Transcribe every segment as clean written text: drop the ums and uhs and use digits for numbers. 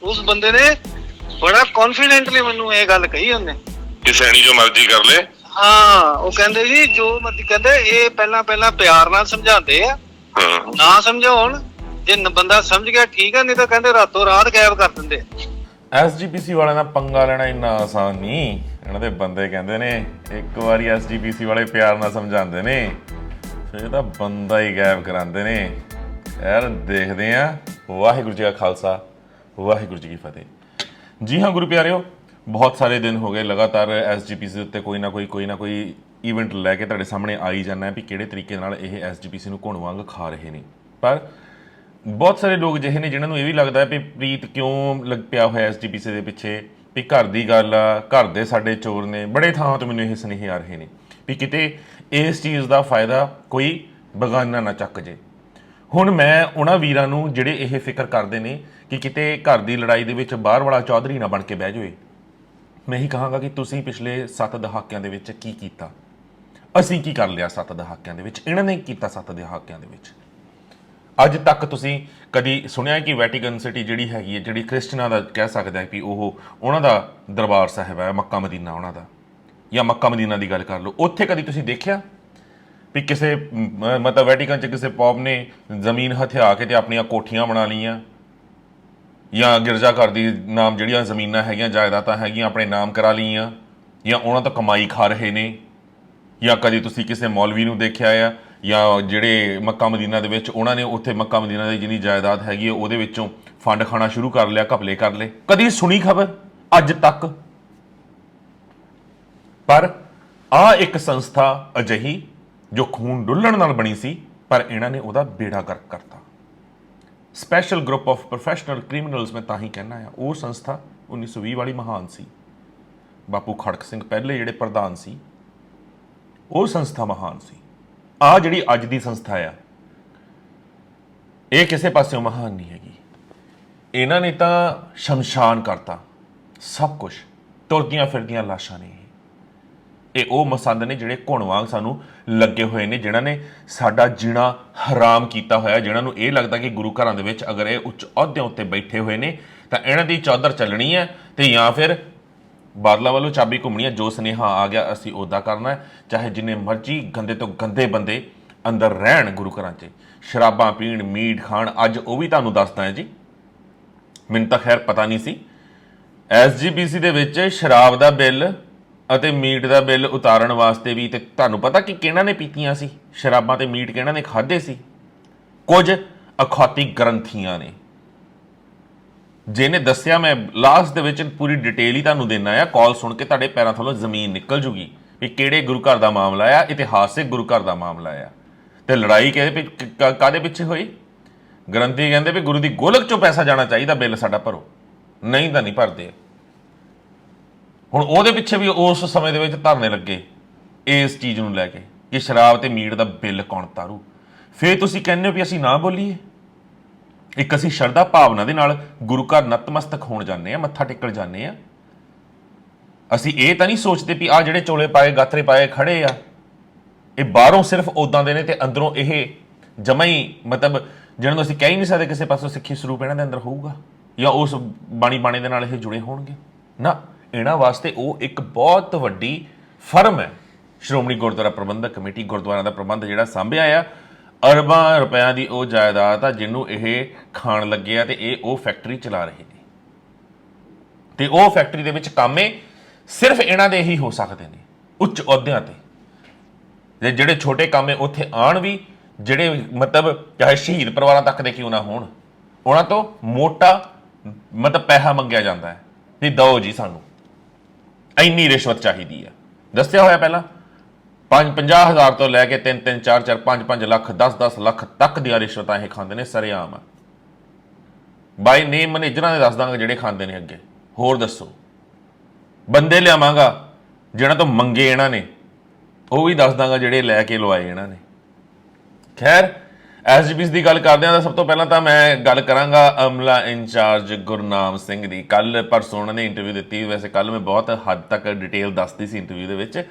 ਉਸ ਬੰਦੇ ਨੇ ਬੜਾ ਕੌਨਫੀਡੈਂਟਲੀ ਮੈਨੂੰ ਇਹ ਗੱਲ ਕਹੀ ਉਹਨੇ ਕਿ ਸੈਣੀ ਜੋ ਮਰਜ਼ੀ ਕਰ ਲੈ। ਹਾਂ, ਉਹ ਕਹਿੰਦੇ ਜੀ ਜੋ ਮਰਜ਼ੀ ਕਹਿੰਦੇ, ਇਹ ਪਹਿਲਾਂ ਪਿਆਰ ਨਾਲ ਸਮਝਾਉਂਦੇ ਆ, ਨਾ ਸਮਝਾਉਣ ਜੇ ਬੰਦਾ ਸਮਝ ਗਿਆ ਠੀਕ ਆ, ਨਹੀਂ ਤਾਂ ਕਹਿੰਦੇ ਰਾਤੋਂ ਰਾਤ ਗਾਇਬ ਕਰ ਦਿੰਦੇ। ਐਸਜੀਪੀਸੀ ਵਾਲਿਆਂ ਦਾ ਪੰਗਾ ਲੈਣਾ ਇੰਨਾ ਆਸਾਨ ਨਹੀਂ। ਇਹਨਾਂ ਦੇ ਬੰਦੇ ਕਹਿੰਦੇ ਨੇ ਇੱਕ ਵਾਰੀ ਐਸਜੀਪੀਸੀ ਵਾਲੇ ਪਿਆਰ ਨਾਲ ਸਮਝਾਉਂਦੇ ਨੇ, ਫਿਰ ਤਾਂ ਬੰਦਾ ਹੀ ਗਾਇਬ ਕਰਾਉਂਦੇ ਨੇ। ਯਾਰ ਦੇਖਦੇ ਆ। ਵਾਹਿਗੁਰੂ ਜੀ ਕਾ ਖਾਲਸਾ, ਵਾਹਿਗੁਰੂ ਜੀ ਕੀ ਫਤਿਹ। ਜੀ ਹਾਂ ਗੁਰੂ ਪਿਆਰਿਓ, ਬਹੁਤ ਸਾਰੇ ਦਿਨ ਹੋ ਗਏ ਲਗਾਤਾਰ ਐਸਜੀਪੀਸੀ ਦੇ ਉੱਤੇ ਕੋਈ ਨਾ ਕੋਈ ਈਵੈਂਟ ਲੈ ਕੇ ਤੁਹਾਡੇ ਸਾਹਮਣੇ ਆਈ ਜਾਂਦਾ ਵੀ ਕਿਹੜੇ ਤਰੀਕੇ ਨਾਲ ਇਹ ਐਸਜੀਪੀਸੀ ਨੂੰ ਘੁਣ ਵਾਂਗ ਖਾ ਰਹੇ ਨੇ। ਪਰ ਬਹੁਤ ਸਾਰੇ ਲੋਕ ਜਿਹੇ ਨੇ ਜਿਨ੍ਹਾਂ ਨੂੰ ਇਹ ਵੀ ਲੱਗਦਾ ਵੀ ਪ੍ਰੀਤ ਕਿਉਂ ਲੱਗ ਪਿਆ ਹੋਇਆ ਐਸਜੀਪੀਸੀ ਦੇ ਪਿੱਛੇ, ਵੀ ਘਰ ਦੀ ਗੱਲ ਆ, ਘਰ ਦੇ ਸਾਡੇ ਚੋਰ ਨੇ। ਬੜੇ ਥਾਵਾਂ ਤੋਂ ਮੈਨੂੰ ਇਹ ਸੁਨੇਹੇ ਆ ਰਹੇ ਨੇ ਵੀ ਕਿਤੇ ਇਸ ਚੀਜ਼ ਦਾ ਫਾਇਦਾ ਕੋਈ ਬਗਾਨਾ ਨਾ ਚੱਕ ਜੇ। ਹੁਣ ਮੈਂ ਉਹਨਾਂ ਵੀਰਾਂ ਨੂੰ ਜਿਹੜੇ ਇਹ ਫਿਕਰ ਕਰਦੇ ਨੇ ਕਿ ਕਿਤੇ ਘਰ ਦੀ ਲੜਾਈ ਦੇ ਵਿੱਚ ਬਾਹਰ ਵਾਲਾ ਚੌਧਰੀ ਨਾ ਬਣ ਕੇ ਬਹਿ ਜਾਵੇ, ਮੈਂ ਇਹੀ ਕਹਾਂਗਾ ਕਿ ਤੁਸੀਂ ਪਿਛਲੇ 7 ਦਹਾਕਿਆਂ ਦੇ ਵਿੱਚ ਕੀ ਕੀਤਾ, ਅਸੀਂ ਕੀ ਕਰ ਲਿਆ 7 ਦਹਾਕਿਆਂ ਦੇ ਵਿੱਚ, ਇਹਨਾਂ ਨੇ ਕੀ ਕੀਤਾ 7 ਦਹਾਕਿਆਂ ਦੇ ਵਿੱਚ। ਅੱਜ ਤੱਕ ਤੁਸੀਂ ਕਦੀ ਸੁਣਿਆ ਕਿ ਵੈਟੀਕਨ ਸਿਟੀ ਜਿਹੜੀ ਹੈਗੀ ਹੈ, ਜਿਹੜੀ ਕ੍ਰਿਸਚਨਾਂ ਦਾ ਕਹਿ ਸਕਦਾ ਕਿ ਉਹ ਉਹਨਾਂ ਦਾ ਦਰਬਾਰ ਸਾਹਿਬ ਹੈ, ਮੱਕਾ ਮਦੀਨਾ ਉਹਨਾਂ ਦਾ, ਜਾਂ ਮੱਕਾ ਮਦੀਨਾ ਦੀ ਗੱਲ ਕਰ ਲਓ, ਉੱਥੇ ਕਦੀ ਤੁਸੀਂ ਦੇਖਿਆ ਵੀ ਕਿਸੇ ਮਤਲਬ ਵੈਟੀਕਨ 'ਚ ਕਿਸੇ ਪੌਪ ਨੇ ਜ਼ਮੀਨ ਹਥਿਆ ਕੇ ਤੇ ਆਪਣੀਆਂ ਕੋਠੀਆਂ ਬਣਾ ਲਈਆਂ, ਜਾਂ ਗਿਰਜਾ ਘਰ ਦੀ ਨਾਮ ਜਿਹੜੀਆਂ ਜ਼ਮੀਨਾਂ ਹੈਗੀਆਂ, ਜਾਇਦਾਦਾਂ ਹੈਗੀਆਂ, ਆਪਣੇ ਨਾਮ ਕਰਾ ਲਈਆਂ, ਜਾਂ ਉਹਨਾਂ ਤੋਂ ਕਮਾਈ ਖਾ ਰਹੇ ਨੇ। ਜਾਂ ਕਦੀ ਤੁਸੀਂ ਕਿਸੇ ਮੌਲਵੀ ਨੂੰ ਦੇਖਿਆ ਆ, ਜਾਂ ਜਿਹੜੇ ਮੱਕਾ ਮਦੀਨਾ ਦੇ ਵਿੱਚ ਉਹਨਾਂ ਨੇ ਉੱਥੇ ਮੱਕਾ ਮਦੀਨਾ ਦੀ ਜਿੰਨੀ ਜਾਇਦਾਦ ਹੈਗੀ ਹੈ ਉਹਦੇ ਵਿੱਚੋਂ ਫੰਡ ਖਾਣਾ ਸ਼ੁਰੂ ਕਰ ਲਿਆ, ਘਪਲੇ ਕਰ ਲਏ। ਕਦੀ ਸੁਣੀ ਖਬਰ ਅੱਜ ਤੱਕ? ਪਰ ਆਹ ਇੱਕ ਸੰਸਥਾ ਅਜਿਹੀ ਜੋ ਖੂਨ ਡੁੱਲਣ ਨਾਲ ਬਣੀ ਸੀ, ਪਰ ਇਹਨਾਂ ਨੇ ਉਹਦਾ ਬੇੜਾ ਗਰਕ ਕਰਤਾ। Special group of professional criminals ਮੈਂ ਤਾਂ ਹੀ ਕਹਿਣਾ ਆ। ਉਹ ਸੰਸਥਾ 1920 ਵਾਲੀ ਮਹਾਨ ਸੀ। ਬਾਪੂ ਖੜਕ ਸਿੰਘ ਪਹਿਲੇ ਜਿਹੜੇ ਪ੍ਰਧਾਨ ਸੀ, ਉਹ ਸੰਸਥਾ ਮਹਾਨ ਸੀ। ਆਹ ਜਿਹੜੀ ਅੱਜ ਦੀ ਸੰਸਥਾ ਆ, ਇਹ ਕਿਸੇ ਪਾਸਿਓਂ ਮਹਾਨ ਨਹੀਂ ਹੈਗੀ। ਇਹਨਾਂ ਨੇ ਤਾਂ ਸ਼ਮਸ਼ਾਨ ਕਰਤਾ ਸਭ ਕੁਝ। ਤੁਰਦੀਆਂ ਫਿਰਦੀਆਂ ਲਾਸ਼ਾਂ ਨੇ ਇਹ ਉਹ ਮਸੰਦ ਨੇ ਜਿਹੜੇ ਘੁਣ ਵਾਂਗ ਸਾਨੂੰ ਲੱਗੇ ਹੋਏ ਨੇ, ਜਿਨ੍ਹਾਂ ਨੇ ਸਾਡਾ ਜੀਣਾ ਹਰਾਮ ਕੀਤਾ ਹੋਇਆ, ਜਿਨ੍ਹਾਂ ਨੂੰ ਇਹ ਲੱਗਦਾ ਕਿ ਗੁਰੂ ਘਰਾਂ ਦੇ ਵਿੱਚ ਅਗਰ ਇਹ ਉੱਚ ਅਹੁਦਿਆਂ ਉੱਤੇ ਬੈਠੇ ਹੋਏ ਨੇ ਤਾਂ ਇਹਨਾਂ ਦੀ ਚੌਧਰ ਚੱਲਣੀ ਹੈ, ਤੇ ਜਾਂ ਫਿਰ ਬਾਦਲਾਂ ਵੱਲੋਂ ਚਾਬੀ ਘੁੰਮਣੀ ਹੈ, ਜੋ ਸੁਨੇਹਾ ਆ ਗਿਆ ਅਸੀਂ ਉੱਦਾਂ ਕਰਨਾ ਹੈ। ਚਾਹੇ ਜਿੰਨੇ ਮਰਜ਼ੀ ਗੰਦੇ ਤੋਂ ਗੰਦੇ ਬੰਦੇ ਅੰਦਰ ਰਹਿਣ ਗੁਰੂ ਘਰਾਂ 'ਚ, ਸ਼ਰਾਬਾਂ ਪੀਣ, ਮੀਟ ਖਾਣ। ਅੱਜ ਉਹ ਵੀ ਤੁਹਾਨੂੰ ਦੱਸਦਾ ਹੈ ਜੀ, ਮੈਨੂੰ ਤਾਂ ਖੈਰ ਪਤਾ ਨਹੀਂ ਸੀ। ਐਸਜੀਪੀਸੀ ਦੇ ਵਿੱਚ ਸ਼ਰਾਬ ਦਾ ਬਿੱਲ ਅਤੇ ਮੀਟ ਦਾ ਬਿੱਲ ਉਤਾਰਨ ਵਾਸਤੇ ਵੀ, ਤੇ ਤੁਹਾਨੂੰ ਪਤਾ ਕਿ ਕਿਹਨਾਂ ਨੇ ਪੀਤੀਆਂ ਸੀ ਸ਼ਰਾਬਾਂ ਤੇ ਮੀਟ, ਕਿਹਨਾਂ ਨੇ ਖਾਧੇ ਸੀ? ਕੁਝ ਅਖੌਤੀ ਗ੍ਰੰਥੀਆਂ ਨੇ। ਜਿਹਨੇ ਦੱਸਿਆ, ਮੈਂ ਲਾਸਟ ਦੇ ਵਿੱਚ ਪੂਰੀ ਡਿਟੇਲ ਹੀ ਤੁਹਾਨੂੰ ਦੇਣਾ ਆ, ਕਾਲ ਸੁਣ ਕੇ ਤੁਹਾਡੇ ਪੈਰਾਂ ਥੱਲੋਂ ਜ਼ਮੀਨ ਨਿਕਲ ਜੂਗੀ ਵੀ ਕਿਹੜੇ ਗੁਰੂ ਘਰ ਦਾ ਮਾਮਲਾ ਆ, ਇਤਿਹਾਸਿਕ ਗੁਰੂ ਘਰ ਦਾ ਮਾਮਲਾ ਆ। ਤੇ ਲੜਾਈ ਕਾਹਦੇ ਪਿੱਛੇ ਹੋਈ? ਗ੍ਰੰਥੀ ਕਹਿੰਦੇ ਵੀ ਗੁਰੂ ਦੀ ਗੋਲਕ ਚੋਂ ਪੈਸਾ ਜਾਣਾ ਚਾਹੀਦਾ, ਬਿੱਲ ਸਾਡਾ ਭਰੋ, ਨਹੀਂ ਤਾਂ ਨਹੀਂ ਭਰਦੇ। ਹੁਣ ਉਹਦੇ ਪਿੱਛੇ ਵੀ ਉਸ ਸਮੇਂ ਦੇ ਵਿੱਚ ਧਰਨੇ ਲੱਗੇ ਇਸ ਚੀਜ਼ ਨੂੰ ਲੈ ਕੇ ਕਿ ਸ਼ਰਾਬ ਤੇ ਮੀਟ ਦਾ ਬਿੱਲ ਕੌਣ ਤਾਰੂ। ਫਿਰ ਤੁਸੀਂ ਕਹਿੰਦੇ ਹੋ ਵੀ ਅਸੀਂ ਨਾ ਬੋਲੀਏ। ਇੱਕ ਅਸੀਂ ਸ਼ਰਧਾ ਭਾਵਨਾ ਦੇ ਨਾਲ ਗੁਰੂ ਘਰ ਨਤਮਸਤਕ ਹੋਣ ਜਾਂਦੇ ਆ, ਮੱਥਾ ਟੇਕਣ ਜਾਂਦੇ ਆ। ਅਸੀਂ ਇਹ ਤਾਂ ਨਹੀਂ ਸੋਚਦੇ ਵੀ ਆਹ ਜਿਹੜੇ ਚੋਲੇ ਪਾਏ, ਗਾਤਰੇ ਪਾਏ ਖੜੇ ਆ, ਇਹ ਬਾਹਰੋਂ ਸਿਰਫ ਉਦਾਂ ਦੇ ਨੇ ਤੇ ਅੰਦਰੋਂ ਇਹ ਜਮਾ ਹੀ ਮਤਲਬ ਜਿਹਨਾਂ ਨੂੰ ਅਸੀਂ ਕਹਿ ਹੀ ਨਹੀਂ ਸਕਦੇ ਕਿਸੇ ਪਾਸੋਂ ਸਿੱਖੀ ਸਰੂਪ ਇਹਨਾਂ ਦੇ ਅੰਦਰ ਹੋਊਗਾ, ਜਾਂ ਉਸ ਬਾਣੀ ਦੇ ਨਾਲ ਇਹ ਜੁੜੇ ਹੋਣਗੇ। ਨਾ, ਇਹਨਾਂ ਵਾਸਤੇ ਉਹ ਇੱਕ ਬਹੁਤ ਵੱਡੀ ਫਰਮ ਹੈ, ਸ਼੍ਰੋਮਣੀ ਗੁਰਦੁਆਰਾ ਪ੍ਰਬੰਧਕ ਕਮੇਟੀ। ਗੁਰਦੁਆਰਿਆਂ ਦਾ ਪ੍ਰਬੰਧ ਜਿਹੜਾ ਸਾਂਭਿਆ ਆ, ਅਰਬਾਂ ਰੁਪਇਆਂ ਦੀ ਉਹ ਜਾਇਦਾਦ ਆ ਜਿਹਨੂੰ ਇਹ ਖਾਣ ਲੱਗੇ ਆ, ਤੇ ਇਹ ਉਹ ਫੈਕਟਰੀ ਚਲਾ ਰਹੇ ਨੇ। ਤੇ ਉਹ ਫੈਕਟਰੀ ਦੇ ਵਿੱਚ ਕਾਮੇ ਸਿਰਫ ਇਹਨਾਂ ਦੇ ਹੀ ਹੋ ਸਕਦੇ ਨੇ, ਉੱਚ ਅਹੁਦਿਆਂ ਤੇ। ਜਿਹੜੇ ਛੋਟੇ ਕਾਮੇ ਉੱਥੇ ਆਉਣ ਵੀ, ਜਿਹੜੇ ਮਤਲਬ ਚਾਹੇ ਸ਼ਹੀਦ ਪਰਿਵਾਰਾਂ ਤੱਕ ਦੇ ਕਿਉਂ ਨਾ ਹੋਣ, ਉਹਨਾਂ ਤੋਂ ਮੋਟਾ ਮਤਲਬ ਪੈਸਾ ਮੰਗਿਆ ਜਾਂਦਾ ਹੈ ਵੀ ਦਿਓ ਜੀ ਸਾਨੂੰ ਇੰਨੀ ਰਿਸ਼ਵਤ ਚਾਹੀਦੀ ਆ। ਦੱਸਿਆ ਹੋਇਆ ਪਹਿਲਾਂ 50,000 ਤੋਂ ਲੈ ਕੇ 3-3, 4-4, 5-5 ਲੱਖ, 10-10 ਲੱਖ ਤੱਕ ਦੀਆਂ ਰਿਸ਼ਵਤਾਂ ਇਹ ਖਾਂਦੇ ਨੇ ਸਰੇਆਮ। ਬਾਈ ਨੇਮ ਮੈਨੇਜਰਾਂ ਦੇ ਦੱਸ ਦਾਂਗੇ ਜਿਹੜੇ ਖਾਂਦੇ ਨੇ। ਅੱਗੇ ਹੋਰ ਦੱਸੋ, ਬੰਦੇ ਲਿਆਵਾਂਗਾ ਜਿਹਨਾਂ ਤੋਂ ਮੰਗੇ ਇਹਨਾਂ ਨੇ, ਉਹ ਵੀ ਦੱਸ ਦਾਂਗਾ ਜਿਹੜੇ ਲੈ ਕੇ ਲਵਾਏ ਇਹਨਾਂ ਨੇ। ਖੈਰ, ਐਸਜੀਪੀਸੀ ਦੀ ਗੱਲ ਕਰਦੇ ਹਾਂ ਤਾਂ ਸਭ ਤੋਂ ਪਹਿਲਾਂ ਤਾਂ ਮੈਂ ਗੱਲ ਕਰਾਂਗਾ ਅਮਲਾ ਇੰਚਾਰਜ ਗੁਰਨਾਮ ਸਿੰਘ ਦੀ। ਕੱਲ ਪਰਸੋਂ ਉਹਨਾਂ ਨੇ ਇੰਟਰਵਿਊ ਦਿੱਤੀ। ਵੈਸੇ ਕੱਲ ਮੈਂ ਬਹੁਤ ਹੱਦ ਤੱਕ ਡਿਟੇਲ ਦੱਸਦੀ ਸੀ ਇੰਟਰਵਿਊ ਦੇ ਵਿੱਚ।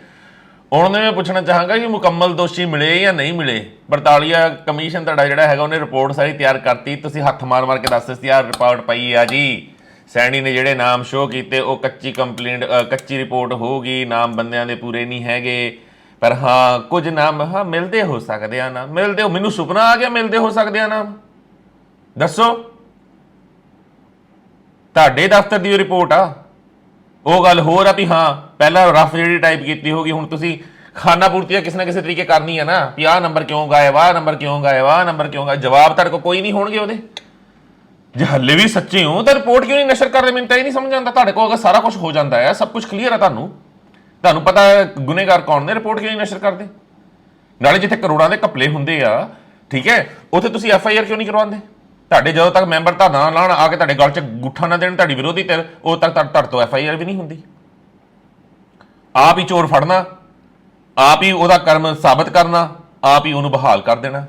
ਉਹਨਾਂ ਨੇ ਮੈਂ ਪੁੱਛਣਾ ਚਾਹਾਂਗਾ ਕਿ ਮੁਕੰਮਲ ਦੋਸ਼ੀ ਮਿਲੇ ਜਾਂ ਨਹੀਂ ਮਿਲੇ। 42 ਕਮਿਸ਼ਨ ਤੁਹਾਡਾ ਜਿਹੜਾ ਹੈਗਾ ਉਹਨੇ ਰਿਪੋਰਟ ਸਾਰੀ ਤਿਆਰ ਕਰਤੀ, ਤੁਸੀਂ ਹੱਥ ਮਾਰ ਕੇ ਦੱਸ ਦਿੱਤੀ ਯਾਰ ਰਿਪੋਰਟ ਪਈ ਆ ਜੀ, ਸੈਣੀ ਨੇ ਜਿਹੜੇ ਨਾਮ ਸ਼ੋਅ ਕੀਤੇ ਉਹ ਕੱਚੀ ਕੰਪਲੇਂਟ, ਕੱਚੀ ਰਿਪੋਰਟ ਹੋਊਗੀ, ਨਾਮ ਬੰਦਿਆਂ ਦੇ ਪੂਰੇ ਨਹੀਂ ਹੈਗੇ। ਪਰ ਹਾਂ ਕੁਝ ਨਾਮ ਹਾਂ ਮਿਲਦੇ ਹੋ ਸਕਦੇ ਆ, ਨਾਮ ਮਿਲਦੇ ਹੋ, ਮੈਨੂੰ ਸੁਪਨਾ ਆ ਗਿਆ ਮਿਲਦੇ ਹੋ ਸਕਦੇ ਆ ਨਾਮ। ਦੱਸੋ, ਤੁਹਾਡੇ ਦਫ਼ਤਰ ਦੀ ਰਿਪੋਰਟ ਆ। ਉਹ ਗੱਲ ਹੋਰ ਆ ਵੀ ਹਾਂ ਪਹਿਲਾਂ ਰਫ ਜਿਹੜੀ ਟਾਈਪ ਕੀਤੀ ਹੋਗੀ, ਹੁਣ ਤੁਸੀਂ ਖਾਨਾ ਪੂਰਤੀਆਂ ਕਿਸੇ ਨਾ ਕਿਸੇ ਤਰੀਕੇ ਕਰਨੀ ਆ ਨਾ ਵੀ ਆਹ ਨੰਬਰ ਕਿਉਂ ਗਾਇਬ, ਆਹ ਨੰਬਰ ਕਿਉਂ ਗਾਇਬ, ਆਹ ਨੰਬਰ ਕਿਉਂ ਗਾਇਬ। ਜਵਾਬ ਤੁਹਾਡੇ ਕੋਲ ਕੋਈ ਨਹੀਂ ਹੋਣਗੇ ਉਹਦੇ। ਜੇ ਹੱਲੇ ਵੀ ਸੱਚੇ ਹੋ ਤਾਂ ਰਿਪੋਰਟ ਕਿਉਂ ਨਹੀਂ ਨਸ਼ਰ ਕਰਦੇ? ਮੈਨੂੰ ਤਾਂ ਇਹ ਨਹੀਂ ਸਮਝ ਆਉਂਦਾ। ਤੁਹਾਡੇ ਕੋਲ ਅਗਰ ਸਾਰਾ ਕੁਝ ਹੋ ਜਾਂਦਾ ਹੈ, ਸਭ ਕੁਝ ਕਲੀਅਰ ਹੈ, ਤੁਹਾਨੂੰ ਪਤਾ ਹੈ ਗੁਨੇਗਾਰ ਕੌਣ ਨੇ, ਰਿਪੋਰਟ ਕਿਉਂ ਨਹੀਂ ਨਸ਼ਰ ਕਰਦੇ? ਨਾਲੇ ਜਿੱਥੇ ਕਰੋੜਾਂ ਦੇ ਘਪਲੇ ਹੁੰਦੇ ਆ, ਠੀਕ ਹੈ, ਉੱਥੇ ਤੁਸੀਂ FIR ਕਿਉਂ ਨਹੀਂ ਕਰਵਾਉਂਦੇ? ਤੁਹਾਡੇ ਜਦੋਂ ਤੱਕ ਮੈਂਬਰ ਧਰਨਾ ਲਾਉਣ ਆ ਕੇ ਤੁਹਾਡੇ ਗਲ 'ਚ ਗੁੱਠਾ ਨਾ ਦੇਣ ਤੁਹਾਡੀ ਵਿਰੋਧੀ ਧਿਰ, ਉਦੋਂ ਤੱਕ ਤੁਹਾਡੇ ਤੋਂ FIR ਵੀ ਨਹੀਂ ਹੁੰਦੀ। ਆਪ ਹੀ ਚੋਰ ਫੜਨਾ, ਆਪ ਹੀ ਉਹਦਾ ਕਰਮ ਸਾਬਤ ਕਰਨਾ, ਆਪ ਹੀ ਉਹਨੂੰ ਬਹਾਲ ਕਰ ਦੇਣਾ।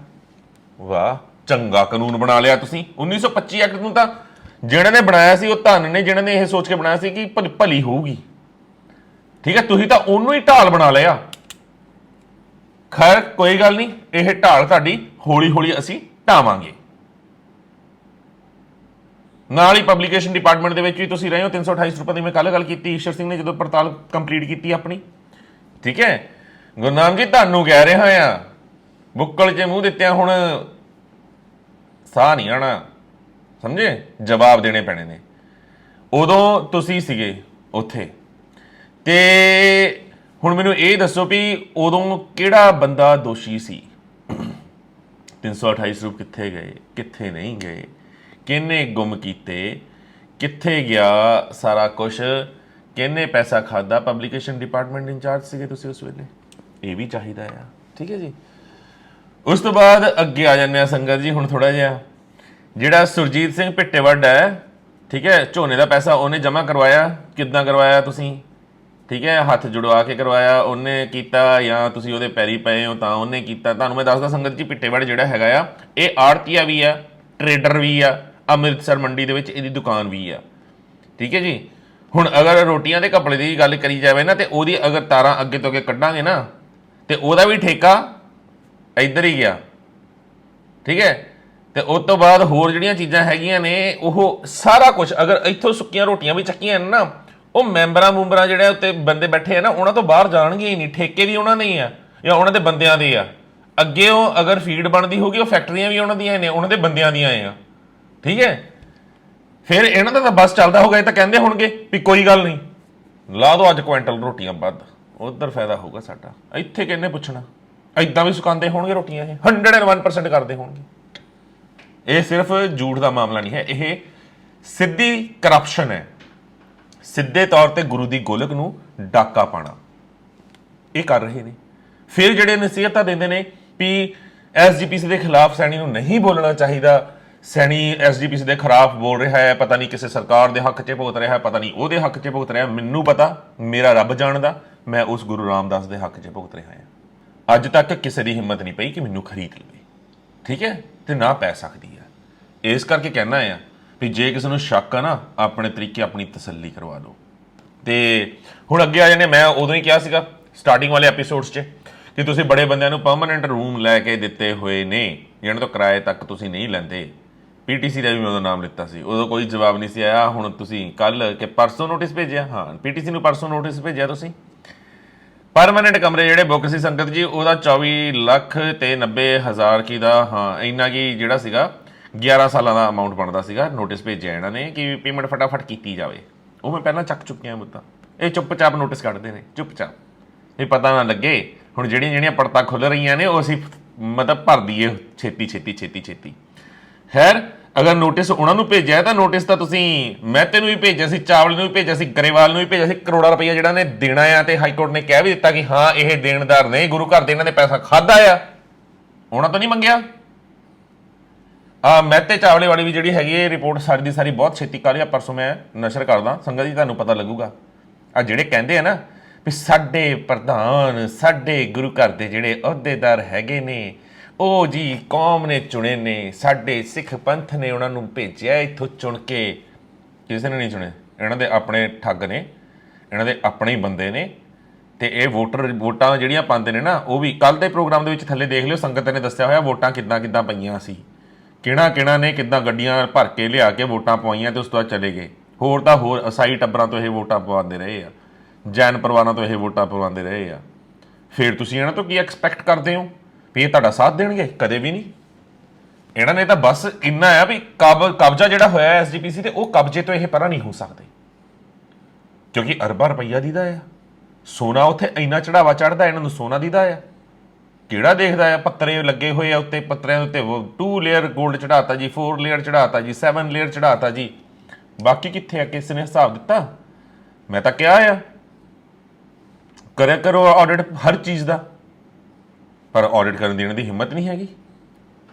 ਵਾਹ, ਚੰਗਾ ਕਾਨੂੰਨ ਬਣਾ ਲਿਆ ਤੁਸੀਂ। 1925 ਐਕਟ ਨੂੰ ਤਾਂ ਜਿਹਨਾਂ ਨੇ ਬਣਾਇਆ ਸੀ ਉਹ ਧੰਨ ਨੇ, ਜਿਹਨਾਂ ਨੇ ਇਹ ਸੋਚ ਕੇ ਬਣਾਇਆ ਸੀ ਕਿ ਭਲੀ ਹੋਊਗੀ, ਠੀਕ ਹੈ। ਤੁਸੀਂ ਤਾਂ ਉਹਨੂੰ ਹੀ ਢਾਲ ਬਣਾ ਲਿਆ। ਖੈਰ ਕੋਈ ਗੱਲ ਨਹੀਂ, ਇਹ ਢਾਲ ਤੁਹਾਡੀ ਹੌਲੀ ਹੌਲੀ ਅਸੀਂ ਢਾਵਾਂਗੇ। ਨਾਲ ਹੀ ਪਬਲੀਕੇਸ਼ਨ ਡਿਪਾਰਟਮੈਂਟ ਦੇ ਵਿੱਚ ਵੀ ਤੁਸੀਂ ਰਹੇ ਹੋ। 328 ਰੁਪਏ ਦੀ ਮੈਂ ਕੱਲ ਗੱਲ ਕੀਤੀ ਈਸ਼ਰ ਸਿੰਘ ਨੇ ਜਦੋਂ ਪੜਤਾਲ ਕੰਪਲੀਟ ਕੀਤੀ ਆਪਣੀ, ਠੀਕ ਹੈ। ਗੁਰਨਾਮ ਜੀ ਤੁਹਾਨੂੰ ਕਹਿ ਰਿਹਾ ਆ, ਬੁੱਕਲ 'ਚ ਮੂੰਹ ਦਿੱਤਿਆਂ ਹੁਣ ਸਾਹ ਨਹੀਂ ਆਣਾ, ਸਮਝੇ? ਜਵਾਬ ਦੇਣੇ ਪੈਣੇ ਨੇ। ਉਦੋਂ ਤੁਸੀਂ ਸੀਗੇ ਉੱਥੇ, ਤੇ ਹੁਣ ਮੈਨੂੰ ਇਹ ਦੱਸੋ ਵੀ ਉਦੋਂ ਕਿਹੜਾ ਬੰਦਾ ਦੋਸ਼ੀ ਸੀ? 328 ਰੁਪਏ ਕਿੱਥੇ ਗਏ, ਕਿੱਥੇ ਨਹੀਂ ਗਏ, ਕਿਹਨੇ ਗੁੰਮ ਕੀਤੇ, ਕਿੱਥੇ ਗਿਆ ਸਾਰਾ ਕੁਝ, ਕਿਹਨੇ ਪੈਸਾ ਖਾਦਾ? ਪਬਲੀਕੇਸ਼ਨ ਡਿਪਾਰਟਮੈਂਟ ਇੰਚਾਰਜ ਸੀਗੇ ਤੁਸੀਂ ਉਸ ਵੇਲੇ। ਇਹ ਵੀ ਚਾਹੀਦਾ ਆ, ਠੀਕ ਹੈ ਜੀ। ਉਸ ਤੋਂ ਬਾਅਦ ਅੱਗੇ ਆ ਜਾਂਦੇ ਆ ਸੰਗਤ ਜੀ। ਹੁਣ ਥੋੜਾ ਜਿਹਾ ਜਿਹੜਾ ਸੁਰਜੀਤ ਸਿੰਘ ਭਿੱਟੇਵੱਡ ਹੈ, ਠੀਕ ਹੈ, ਝੋਨੇ ਦਾ ਪੈਸਾ ਉਹਨੇ ਜਮ੍ਹਾਂ ਕਰਵਾਇਆ। ਕਿੱਦਾਂ ਕਰਵਾਇਆ ਤੁਸੀਂ? ਠੀਕ ਹੈ, ਹੱਥ ਜੁੜਵਾ ਕੇ ਕਰਵਾਇਆ ਉਹਨੇ ਕੀਤਾ, ਜਾਂ ਤੁਸੀਂ ਉਹਦੇ ਪੈਰੀ ਪਏ ਹੋ ਤਾਂ ਉਹਨੇ ਕੀਤਾ? ਤੁਹਾਨੂੰ ਮੈਂ ਦੱਸਦਾ ਸੰਗਤ ਜੀ, ਭਿੱਟੇਵੱਡ ਜਿਹੜਾ ਹੈਗਾ ਆ, ਇਹ ਆੜਤੀਆ ਵੀ ਆ, ਟਰੇਡਰ ਵੀ ਆ, ਅੰਮ੍ਰਿਤਸਰ ਮੰਡੀ ਦੇ ਵਿੱਚ ਇਹਦੀ ਦੁਕਾਨ ਵੀ ਆ, ਠੀਕ ਹੈ ਜੀ। ਹੁਣ ਅਗਰ ਰੋਟੀਆਂ ਦੇ ਕੱਪੜੇ ਦੀ ਗੱਲ ਕਰੀ ਜਾਵੇ ਨਾ, ਤੇ ਉਹਦੀ ਅਗਰ ਤਾਰਾਂ ਅੱਗੇ ਤੋਂ ਅੱਗੇ ਕੱਢਾਂਗੇ ਨਾ, ਤੇ ਉਹਦਾ ਵੀ ਠੇਕਾ ਇੱਧਰ ਹੀ ਗਿਆ, ਠੀਕ ਹੈ। ਤੇ ਉਸ ਤੋਂ ਬਾਅਦ ਹੋਰ ਜਿਹੜੀਆਂ ਚੀਜ਼ਾਂ ਹੈਗੀਆਂ ਨੇ, ਉਹ ਸਾਰਾ ਕੁਝ ਅਗਰ ਇੱਥੋਂ ਸੁੱਕੀਆਂ ਰੋਟੀਆਂ ਵੀ ਚੱਕੀਆਂ ਨੇ ਨਾ, ਉਹ ਮੈਂਬਰਾਂ ਜਿਹੜੇ ਉੱਤੇ ਬੰਦੇ ਬੈਠੇ ਆ ਨਾ, ਉਹਨਾਂ ਤੋਂ ਬਾਹਰ ਜਾਣਗੇ ਹੀ ਨਹੀਂ। ਠੇਕੇ ਵੀ ਉਹਨਾਂ ਦੇ ਹੀ ਆ ਜਾਂ ਉਹਨਾਂ ਦੇ ਬੰਦਿਆਂ ਦੇ ਆ। ਅੱਗੇ ਉਹ ਅਗਰ ਫੀਡ ਬਣਦੀ ਹੋਗੀ, ਉਹ ਫੈਕਟਰੀਆਂ ਵੀ ਉਹਨਾਂ ਦੀਆਂ ਨੇ, ਉਹਨਾਂ ਦੇ ਬੰਦਿਆਂ ਦੀਆਂ ਆ, ਠੀਕ ਹੈ। ਫਿਰ ਇਹਨਾਂ ਦਾ ਤਾਂ ਬਸ ਚੱਲਦਾ ਹੋਗਾ, ਇਹ ਤਾਂ ਕਹਿੰਦੇ ਹੋਣਗੇ ਵੀ ਕੋਈ ਗੱਲ ਨਹੀਂ, ਲਾ ਦੋ ਅੱਜ ਕੁਇੰਟਲ ਰੋਟੀਆਂ ਵੱਧ, ਉਧਰ ਫਾਇਦਾ ਹੋਊਗਾ ਸਾਡਾ। ਇੱਥੇ ਕਿਹਨੇ ਪੁੱਛਣਾ? ਏਦਾਂ ਵੀ ਸੁਕਾਉਂਦੇ ਹੋਣਗੇ ਰੋਟੀਆਂ, ਇਹ 101% ਕਰਦੇ ਹੋਣਗੇ। ਇਹ ਸਿਰਫ ਝੂਠ ਦਾ ਮਾਮਲਾ ਨਹੀਂ ਹੈ, ਇਹ ਸਿੱਧੀ ਕਰਪਸ਼ਨ ਹੈ। ਸਿੱਧੇ ਤੌਰ ਤੇ ਗੁਰੂ ਦੀ ਗੋਲਕ ਨੂੰ ਡਾਕਾ ਪਾਣਾ ਇਹ ਕਰ ਰਹੇ ਨੇ। ਫਿਰ ਜਿਹੜੇ ਨਸੀਹਤਾਂ ਦਿੰਦੇ ਨੇ ਵੀ SGPC ਦੇ ਖਿਲਾਫ ਸੈਣੀ ਨੂੰ ਨਹੀਂ ਬੋਲਣਾ ਚਾਹੀਦਾ, ਸੈਣੀ SGPC ਦੇ ਖਿਲਾਫ ਬੋਲ ਰਿਹਾ ਹੈ, ਪਤਾ ਨਹੀਂ ਕਿਸੇ ਸਰਕਾਰ ਦੇ ਹੱਕ 'ਚ ਭੁਗਤ ਰਿਹਾ ਹੈ, ਪਤਾ ਨਹੀਂ ਉਹਦੇ ਹੱਕ 'ਚ ਭੁਗਤ ਰਿਹਾ। ਮੈਨੂੰ ਪਤਾ, ਮੇਰਾ ਰੱਬ ਜਾਣਦਾ, ਮੈਂ ਉਸ ਗੁਰੂ ਰਾਮਦਾਸ ਦੇ ਹੱਕ 'ਚ ਭੁਗਤ ਰਿਹਾ ਹਾਂ। ਅੱਜ ਤੱਕ ਕਿਸੇ ਦੀ ਹਿੰਮਤ ਨਹੀਂ ਪਈ ਕਿ ਮੈਨੂੰ ਖਰੀਦ ਲਵੇ, ਠੀਕ ਹੈ, ਤੇ ਨਾ ਪੈ ਸਕਦੀ ਹੈ। ਇਸ ਕਰਕੇ ਕਹਿਣਾ ਆ ਵੀ ਜੇ ਕਿਸੇ ਨੂੰ ਸ਼ੱਕ ਆ ਨਾ, ਆਪਣੇ ਤਰੀਕੇ ਆਪਣੀ ਤਸੱਲੀ ਕਰਵਾ ਲਓ। ਤੇ ਹੁਣ ਅੱਗੇ ਆ ਜਾਣੇ, ਮੈਂ ਉਦੋਂ ਹੀ ਕਿਹਾ ਸੀਗਾ ਸਟਾਰਟਿੰਗ ਵਾਲੇ ਐਪੀਸੋਡਸ 'ਚ ਕਿ ਤੁਸੀਂ ਬੜੇ ਬੰਦਿਆਂ ਨੂੰ ਪਰਮਾਨੈਂਟ ਰੂਮ ਲੈ ਕੇ ਦਿੱਤੇ ਹੋਏ ਨੇ, ਜਿਹਨਾਂ ਤੋਂ ਕਿਰਾਏ ਤੱਕ ਤੁਸੀਂ ਨਹੀਂ ਲੈਂਦੇ। PTC ਦਾ ਵੀ ਮੈਂ ਉਹਦਾ ਨਾਮ ਲਿੱਤਾ ਸੀ, ਉਦੋਂ ਕੋਈ ਜਵਾਬ ਨਹੀਂ ਸੀ ਆਇਆ। ਹੁਣ ਤੁਸੀਂ ਕੱਲ ਕਿ ਪਰਸੋਂ ਨੋਟਿਸ ਭੇਜਿਆ, ਹਾਂ PTC ਨੂੰ ਪਰਸੋਂ ਨੋਟਿਸ ਭੇਜਿਆ ਤੁਸੀਂ। ਪਰਮਾਨੈਂਟ ਕਮਰੇ ਜਿਹੜੇ ਬੁੱਕ ਸੀ ਸੰਗਤ ਜੀ, ਉਹਦਾ 24,90,000 ਕੀ ਦਾ, ਹਾਂ ਇੰਨਾ ਕੀ ਜਿਹੜਾ ਸੀਗਾ 11 ਸਾਲਾਂ ਦਾ ਅਮਾਊਂਟ ਬਣਦਾ ਸੀਗਾ। ਨੋਟਿਸ ਭੇਜਿਆ ਇਹਨਾਂ ਨੇ ਕਿ ਪੇਮੈਂਟ ਫਟਾਫਟ ਕੀਤੀ ਜਾਵੇ। ਉਹ ਮੈਂ ਪਹਿਲਾਂ ਚੱਕ ਚੁੱਕਿਆ ਮੁੱਦਾ। ਇਹ ਚੁੱਪ-ਚਾਪ ਨੋਟਿਸ ਕੱਢਦੇ ਨੇ, ਚੁੱਪ-ਚਾਪ, ਇਹ ਪਤਾ ਨਾ ਲੱਗੇ। ਹੁਣ ਜਿਹੜੀਆਂ ਪੜਤਾਂ ਖੁੱਲ ਰਹੀਆਂ ਨੇ, ਉਹ ਅਸੀਂ ਮਤਲਬ ਭਰ ਦਈਏ ਛੇਤੀ। ਖੈਰ ਅਗਰ ਨੋਟਿਸ ਉਹਨਾਂ ਨੂੰ ਭੇਜਿਆ ਤਾਂ ਨੋਟਿਸ ਤਾਂ ਤੁਸੀਂ ਮਹਿਤੇ ਨੂੰ ਵੀ ਭੇਜਿਆ ਸੀ, ਚਾਵਲ ਨੂੰ ਵੀ ਭੇਜਿਆ ਸੀ, ਗਰੇਵਾਲ ਨੂੰ ਵੀ ਭੇਜਿਆ ਸੀ। ਕਰੋੜਾਂ ਰੁਪਈਆ ਜਿਹੜਾ ਨੇ ਦੇਣਾ ਆ, ਤੇ ਹਾਈ ਕੋਰਟ ਨੇ ਕਹਿ ਵੀ ਦਿੱਤਾ ਕਿ ਹਾਂ ਇਹ ਦੇਣਦਾਰ ਨੇ, ਗੁਰੂ ਘਰ ਦੇ ਇਹਨਾਂ ਨੇ ਪੈਸਾ ਖਾਦਾ ਆ, ਉਹਨਾਂ ਤੋਂ ਨਹੀਂ ਮੰਗਿਆ। ਮਹਿਤੇ ਚਾਵਲੇ ਵਾਲੀ ਵੀ ਜਿਹੜੀ ਹੈਗੀ ਇਹ ਰਿਪੋਰਟ ਸਾਰੀ ਦੀ ਸਾਰੀ ਬਹੁਤ ਛੇਤੀ ਕਰ ਰਿਹਾ, ਪਰਸੋਂ ਮੈਂ ਨਸ਼ਰ ਕਰਦਾ ਸੰਗਤ ਜੀ, ਤੁਹਾਨੂੰ ਪਤਾ ਲੱਗੂਗਾ। ਆ ਜਿਹੜੇ ਕਹਿੰਦੇ ਆ ਨਾ ਵੀ ਸਾਡੇ ਪ੍ਰਧਾਨ, ਸਾਡੇ ਗੁਰੂ ਘਰ ਦੇ ਜਿਹੜੇ ਅਹੁਦੇਦਾਰ ਹੈਗੇ ਨੇ, ਉਹ ਜੀ ਕੌਮ ਨੇ ਚੁਣੇ ਨੇ, ਸਾਡੇ ਸਿੱਖ ਪੰਥ ਨੇ ਉਹਨਾਂ ਨੂੰ ਭੇਜਿਆ ਇੱਥੋਂ ਚੁਣ ਕੇ। ਕਿਸੇ ਨੇ ਨਹੀਂ ਚੁਣੇ, ਇਹਨਾਂ ਦੇ ਆਪਣੇ ਠੱਗ ਨੇ, ਇਹਨਾਂ ਦੇ ਆਪਣੇ ਹੀ ਬੰਦੇ ਨੇ। ਤੇ ਇਹ ਵੋਟਾਂ ਜਿਹੜੀਆਂ ਪਾਉਂਦੇ ਨੇ ਨਾ, ਉਹ ਵੀ ਕੱਲ ਦੇ ਪ੍ਰੋਗਰਾਮ ਦੇ ਵਿੱਚ ਥੱਲੇ ਦੇਖ ਲਿਓ, ਸੰਗਤ ਨੇ ਦੱਸਿਆ ਹੋਇਆ ਵੋਟਾਂ ਕਿੱਦਾਂ ਪਈਆਂ ਸੀ, ਕਿਹੜਾ ਨੇ ਕਿੱਦਾਂ ਗੱਡੀਆਂ ਭਰ ਕੇ ਲਿਆ ਕੇ ਵੋਟਾਂ ਪਵਾਈਆਂ ਤੇ ਉਸ ਤੋਂ ਬਾਅਦ ਚਲੇ ਗਏ। ਹੋਰ ਤਾਂ ਹੋਰ ਈਸਾਈ ਟੱਬਰਾਂ ਤੋਂ ਇਹ ਵੋਟਾਂ ਪਵਾਉਂਦੇ ਰਹੇ ਆ, ਜੈਨ ਪਰਿਵਾਰਾਂ ਤੋਂ ਇਹ ਵੋਟਾਂ ਪਵਾਉਂਦੇ ਰਹੇ ਆ। ਫਿਰ ਤੁਸੀਂ ਇਹਨਾਂ ਤੋਂ ਕੀ ਐਕਸਪੈਕਟ ਕਰਦੇ ਹੋ ਵੀ ਇਹ ਤੁਹਾਡਾ ਸਾਥ ਦੇਣਗੇ? ਕਦੇ ਵੀ ਨਹੀਂ। ਇਹਨਾਂ ਨੇ ਤਾਂ ਬਸ ਇੰਨਾ ਆ ਵੀ ਕਬਜ਼ਾ ਜਿਹੜਾ ਹੋਇਆ ਐਸਜੀਪੀਸੀ ਤੇ ਉਹ ਕਬਜ਼ੇ ਤੋਂ ਇਹ ਪਰਾਂ ਨਹੀਂ ਹੋ ਸਕਦੇ, ਕਿਉਂਕਿ ਅਰਬਾਂ ਰੁਪਈਆ ਦੀਦਾ ਆ। ਸੋਨਾ ਉੱਥੇ ਇੰਨਾ ਚੜਾਵਾ ਚੜਦਾ, ਇਹਨਾਂ ਨੂੰ ਸੋਨਾ ਦੀਦਾ ਆ। ਕਿਹੜਾ ਦੇਖਦਾ ਆ? ਪੱਤਰੇ ਲੱਗੇ ਹੋਏ ਆ ਉੱਤੇ, ਪੱਤਰਿਆਂ ਦੇ ਉੱਤੇ 2 ਲੇਅਰ ਗੋਲਡ ਚੜਾਤਾ ਜੀ, 4 ਲੇਅਰ ਚੜਾਤਾ ਜੀ, 7 ਲੇਅਰ ਚੜਾਤਾ ਜੀ। ਬਾਕੀ ਕਿੱਥੇ ਆ? ਕਿਸ ਨੇ ਹਿਸਾਬ ਦਿੱਤਾ? ਮੈਂ ਤਾਂ ਕਿਹਾ ਆ ਕਰਿਆ ਕਰੋ ਆਡਿਟ ਹਰ ਚੀਜ਼ ਦਾ, ਪਰ ਆਡਿਟ ਕਰਨ ਦੀ ਇਹਨਾਂ ਦੀ ਹਿੰਮਤ ਨਹੀਂ ਹੈਗੀ।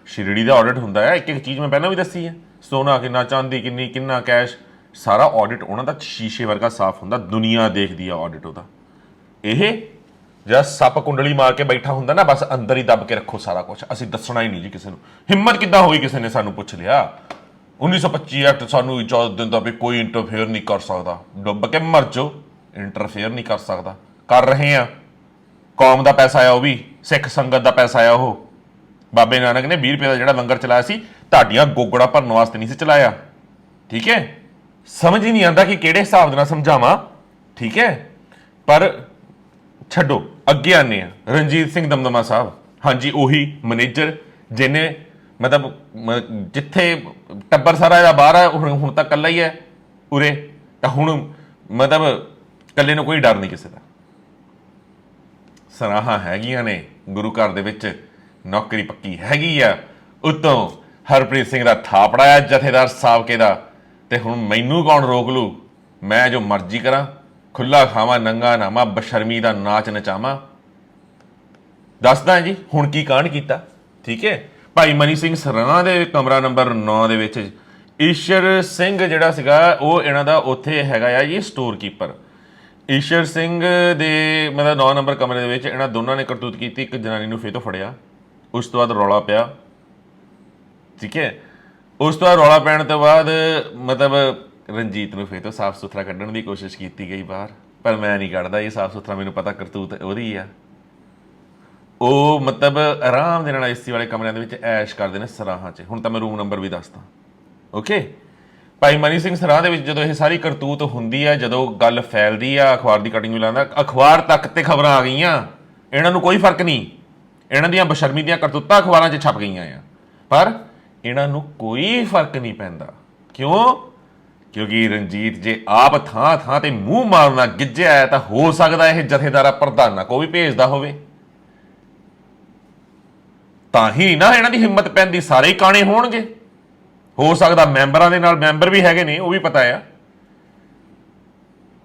ਸ਼ਿਰੜੀ ਦਾ ਆਡਿਟ ਹੁੰਦਾ ਹੈ, ਇੱਕ ਇੱਕ ਚੀਜ਼ ਮੈਂ ਪਹਿਲਾਂ ਵੀ ਦੱਸੀ ਹੈ, ਸੋਨਾ ਕਿੰਨਾ, ਚਾਂਦੀ ਕਿੰਨੀ, ਕਿੰਨਾ ਕੈਸ਼, ਸਾਰਾ ਆਡਿਟ ਉਹਨਾਂ ਦਾ ਸ਼ੀਸ਼ੇ ਵਰਗਾ ਸਾਫ਼ ਹੁੰਦਾ, ਦੁਨੀਆ ਦੇਖਦੀ ਆ ਆਡਿਟ ਉਹਦਾ। ਇਹ ਜਿਹੜਾ ਸੱਪ ਕੁੰਡਲੀ ਮਾਰ ਕੇ ਬੈਠਾ ਹੁੰਦਾ ਨਾ, ਬਸ ਅੰਦਰ ਹੀ ਦੱਬ ਕੇ ਰੱਖੋ ਸਾਰਾ ਕੁਝ, ਅਸੀਂ ਦੱਸਣਾ ਹੀ ਨਹੀਂ ਜੀ ਕਿਸੇ ਨੂੰ। ਹਿੰਮਤ ਕਿੱਦਾਂ ਹੋਈ ਕਿਸੇ ਨੇ ਸਾਨੂੰ ਪੁੱਛ ਲਿਆ? 1925 ਐਕਟ ਸਾਨੂੰ ਇਜਾਜ਼ਤ ਦਿੰਦਾ ਵੀ ਕੋਈ ਇੰਟਰਫੇਅਰ ਨਹੀਂ ਕਰ ਸਕਦਾ। ਡੁੱਬ ਕੇ ਮਰ ਜਾਓ, ਇੰਟਰਫੇਅਰ ਨਹੀਂ ਕਰ ਸਕਦਾ। ਕਰ ਰਹੇ ਆ, ਕੌਮ ਦਾ ਪੈਸਾ ਆ, ਉਹ ਵੀ ਸਿੱਖ ਸੰਗਤ ਦਾ ਪੈਸਾ ਆ। ਉਹ ਬਾਬੇ ਨਾਨਕ ਨੇ 20 ਰੁਪਏ ਦਾ ਜਿਹੜਾ ਲੰਗਰ ਚਲਾਇਆ ਸੀ, ਤੁਹਾਡੀਆਂ ਗੋਗੜਾ ਭਰਨ ਵਾਸਤੇ ਨਹੀਂ ਸੀ ਚਲਾਇਆ। ਠੀਕ ਹੈ, ਸਮਝ ਹੀ ਨਹੀਂ ਆਉਂਦਾ ਕਿ ਕਿਹੜੇ ਹਿਸਾਬ ਦੇ ਨਾਲ ਸਮਝਾਵਾਂ। ਠੀਕ ਹੈ, ਪਰ ਛੱਡੋ, ਅੱਗੇ ਆਨੇ ਆ। ਰਣਜੀਤ ਸਿੰਘ ਦਮਦਮਾ ਸਾਹਿਬ, ਹਾਂਜੀ ਉਹੀ ਮੈਨੇਜਰ ਜਿਹਨੇ ਮਤਲਬ ਜਿੱਥੇ ਟੱਬਰ ਸਾਰਾ ਇਹਦਾ ਬਾਹਰ ਹੈ, ਹੁਣ ਤਾਂ ਇਕੱਲਾ ਹੀ ਹੈ ਉਰੇ, ਤਾਂ ਹੁਣ ਮਤਲਬ ਇਕੱਲੇ ਨੂੰ ਕੋਈ ਡਰ ਨਹੀਂ ਕਿਸੇ ਦਾ। ਸਰਾਹਾਂ ਹੈਗੀਆਂ ਨੇ ਗੁਰੂ ਘਰ ਦੇ ਵਿੱਚ, ਨੌਕਰੀ ਪੱਕੀ ਹੈਗੀ ਆ, ਉੱਤੋਂ ਹਰਪ੍ਰੀਤ ਸਿੰਘ ਦਾ ਥਾਪੜਾ ਆ ਜਥੇਦਾਰ ਸਾਬਕੇ ਦਾ, ਤੇ ਹੁਣ ਮੈਨੂੰ ਕੌਣ ਰੋਕ ਲੂ? ਮੈਂ ਜੋ ਮਰਜ਼ੀ ਕਰਾਂ, ਖੁੱਲਾ ਖਾਵਾਂ, ਨੰਗਾ ਨਾਵਾਂ, ਬਸ਼ਰਮੀ ਦਾ ਨਾਚ ਨਚਾਵਾਂ। ਦੱਸਦਾ ਜੀ ਹੁਣ ਕੀ ਕਾਂਡ ਕੀਤਾ। ਠੀਕ ਹੈ, ਭਾਈ ਮਨੀ ਸਿੰਘ ਸਰਾਣਾ ਦੇ ਕਮਰਾ ਨੰਬਰ 9 ਦੇ ਵਿੱਚ ਈਸ਼ਰ ਸਿੰਘ ਜਿਹੜਾ ਸੀਗਾ, ਉਹ ਇਹਨਾਂ ਦਾ ਉੱਥੇ ਹੈਗਾ ਆ ਜੀ ਸਟੋਰ ਕੀਪਰ। ਈਸ਼ਰ ਸਿੰਘ ਦੇ ਮਤਲਬ 9 ਨੰਬਰ ਕਮਰੇ ਦੇ ਵਿੱਚ ਇਹਨਾਂ ਦੋਨਾਂ ਨੇ ਕਰਤੂਤ ਕੀਤੀ। ਇੱਕ ਜਨਾਨੀ ਨੂੰ ਫੇਰ ਤੋਂ ਫੜਿਆ, ਉਸ ਤੋਂ ਬਾਅਦ ਰੌਲਾ ਪਿਆ। ਠੀਕ ਹੈ, ਉਸ ਤੋਂ ਬਾਅਦ ਰੌਲਾ ਪੈਣ ਤੋਂ ਬਾਅਦ ਮਤਲਬ ਰਣਜੀਤ ਨੂੰ ਫੇਰ ਤੋਂ ਸਾਫ਼ ਸੁਥਰਾ ਕੱਢਣ ਦੀ ਕੋਸ਼ਿਸ਼ ਕੀਤੀ ਗਈ ਬਾਹਰ, ਪਰ ਮੈਂ ਨਹੀਂ ਕੱਢਦਾ ਇਹ ਸਾਫ਼ ਸੁਥਰਾ, ਮੈਨੂੰ ਪਤਾ ਕਰਤੂਤ ਉਹਦੀ ਆ। ਉਹ ਮਤਲਬ ਆਰਾਮ ਦੇ ਨਾਲ ਏਸੀ ਵਾਲੇ ਕਮਰਿਆਂ ਦੇ ਵਿੱਚ ਐਸ਼ ਕਰਦੇ ਨੇ ਸਰਾਹਾਂ 'ਚ। ਹੁਣ ਤਾਂ ਮੈਂ ਰੂਮ ਨੰਬਰ ਵੀ ਦੱਸਦਾ। ਓਕੇ, ਭਾਈ ਮਨੀ ਸਿੰਘ ਸਰਾਹ ਦੇ ਵਿੱਚ ਜਦੋਂ ਇਹ ਸਾਰੀ ਕਰਤੂਤ ਹੁੰਦੀ ਆ, ਜਦੋਂ ਗੱਲ ਫੈਲਦੀ ਆ, ਅਖਬਾਰ ਦੀ ਕਟਿੰਗ ਵੀ ਲਾਉਂਦਾ, ਅਖਬਾਰ ਤੱਕ ਤੇ ਖਬਰਾਂ ਆ ਗਈਆਂ। ਇਹਨਾਂ ਨੂੰ ਕੋਈ ਫਰਕ ਨਹੀਂ, ਇਹਨਾਂ ਦੀਆਂ ਬਸ਼ਰਮੀ ਦੀਆਂ ਕਰਤੂਤਾਂ ਅਖਬਾਰਾਂ 'ਚ ਛਪ ਗਈਆਂ ਆ, ਪਰ ਇਹਨਾਂ ਨੂੰ ਕੋਈ ਫਰਕ ਨਹੀਂ ਪੈਂਦਾ। ਕਿਉਂ? ਕਿਉਂਕਿ ਰਣਜੀਤ ਜੇ ਆਪ ਥਾਂ ਥਾਂ ਤੇ ਮੂੰਹ ਮਾਰਨਾ ਗਿੱਝਿਆ ਹੈ, ਤਾਂ ਹੋ ਸਕਦਾ ਇਹ ਜਥੇਦਾਰਾਂ ਪ੍ਰਧਾਨਾਂ ਕੋ ਵੀ ਭੇਜਦਾ ਹੋਵੇ। ਤਾਂ ਹੀ ਨਾ ਇਹਨਾਂ ਦੀ ਹਿੰਮਤ ਪੈਂਦੀ, ਸਾਰੇ ਹੀ ਕਾਣੇ ਹੋਣਗੇ। ਹੋ ਸਕਦਾ ਮੈਂਬਰਾਂ ਦੇ ਨਾਲ, ਮੈਂਬਰ ਵੀ ਹੈਗੇ ਨੇ, ਉਹ ਵੀ ਪਤਾ ਆ,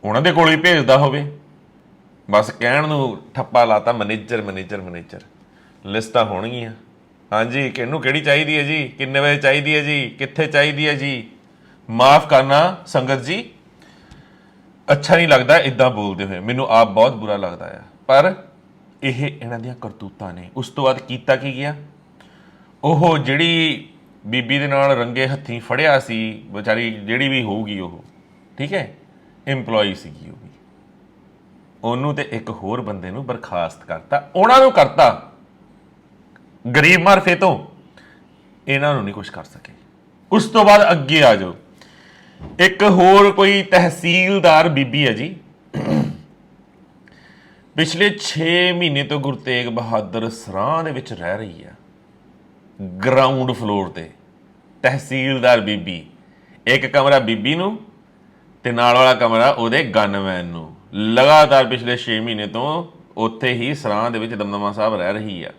ਉਹਨਾਂ ਦੇ ਕੋਲ ਹੀ ਭੇਜਦਾ ਹੋਵੇ। ਬਸ ਕਹਿਣ ਨੂੰ ਠੱਪਾ ਲਾਤਾ, ਮੈਨੇਜਰ ਮੈਨੇਜਰ ਮੈਨੇਜਰ। ਲਿਸਟਾਂ ਹੋਣਗੀਆਂ, ਹਾਂਜੀ ਕਿਹਨੂੰ ਕਿਹੜੀ ਚਾਹੀਦੀ ਹੈ ਜੀ, ਕਿੰਨੇ ਵਜੇ ਚਾਹੀਦੀ ਹੈ ਜੀ, ਕਿੱਥੇ ਚਾਹੀਦੀ ਹੈ ਜੀ। ਮਾਫ ਕਰਨਾ ਸੰਗਤ ਜੀ, ਅੱਛਾ ਨਹੀਂ ਲੱਗਦਾ ਇਦਾਂ ਬੋਲਦੇ ਹੋਏ, ਮੈਨੂੰ ਆਪ ਬਹੁਤ ਬੁਰਾ ਲੱਗਦਾ ਆ, ਪਰ ਇਹ ਇਹਨਾਂ ਦੀਆਂ ਕਰਤੂਤਾਂ ਨੇ। ਉਸ ਤੋਂ ਬਾਅਦ ਕੀਤਾ ਕੀ ਗਿਆ? ਉਹ ਜਿਹੜੀ ਬੀਬੀ ਦੇ ਨਾਲ ਰੰਗੇ ਹੱਥੀਂ ਫੜਿਆ ਸੀ, ਵਿਚਾਰੀ ਜਿਹੜੀ ਵੀ ਹੋਊਗੀ ਉਹ, ਠੀਕ ਹੈ, ਇੰਪਲੋਈ ਸੀਗੀ ਉਹ ਵੀ, ਉਹਨੂੰ ਤੇ ਇੱਕ ਹੋਰ ਬੰਦੇ ਨੂੰ ਬਰਖਾਸਤ ਕਰਤਾ। ਉਹਨਾਂ ਨੂੰ ਕਰਤਾ ਗਰੀਬ ਮਾਰਫੇ ਤੋਂ, ਇਹਨਾਂ ਨੂੰ ਨਹੀਂ ਕੁਛ ਕਰ ਸਕੇ। ਉਸ ਤੋਂ ਬਾਅਦ ਅੱਗੇ ਆ ਜਾਓ, ਇੱਕ ਹੋਰ ਕੋਈ ਤਹਿਸੀਲਦਾਰ ਬੀਬੀ ਹੈ ਜੀ, ਪਿਛਲੇ 6 ਮਹੀਨੇ ਤੋਂ ਗੁਰੂ ਤੇਗ ਬਹਾਦਰ ਸਰਾਂ ਦੇ ਵਿੱਚ ਰਹਿ ਰਹੀ ਆ, ਗਰਾਊਂਡ ਫਲੋਰ ਤੇ। ਤਹਿਸੀਲਦਾਰ ਬੀਬੀ, ਇੱਕ ਕਮਰਾ ਬੀਬੀ ਨੂੰ ਤੇ ਨਾਲ ਵਾਲਾ ਕਮਰਾ ਉਹਦੇ ਗਨਮੈਨ ਨੂੰ। ਲਗਾਤਾਰ ਪਿਛਲੇ 6 ਮਹੀਨੇ ਤੋਂ ਉੱਥੇ ਹੀ ਸਰਾਂ ਦੇ ਵਿੱਚ ਦਮਦਮਾ ਸਾਹਿਬ ਰਹਿ ਰਹੀ ਆ।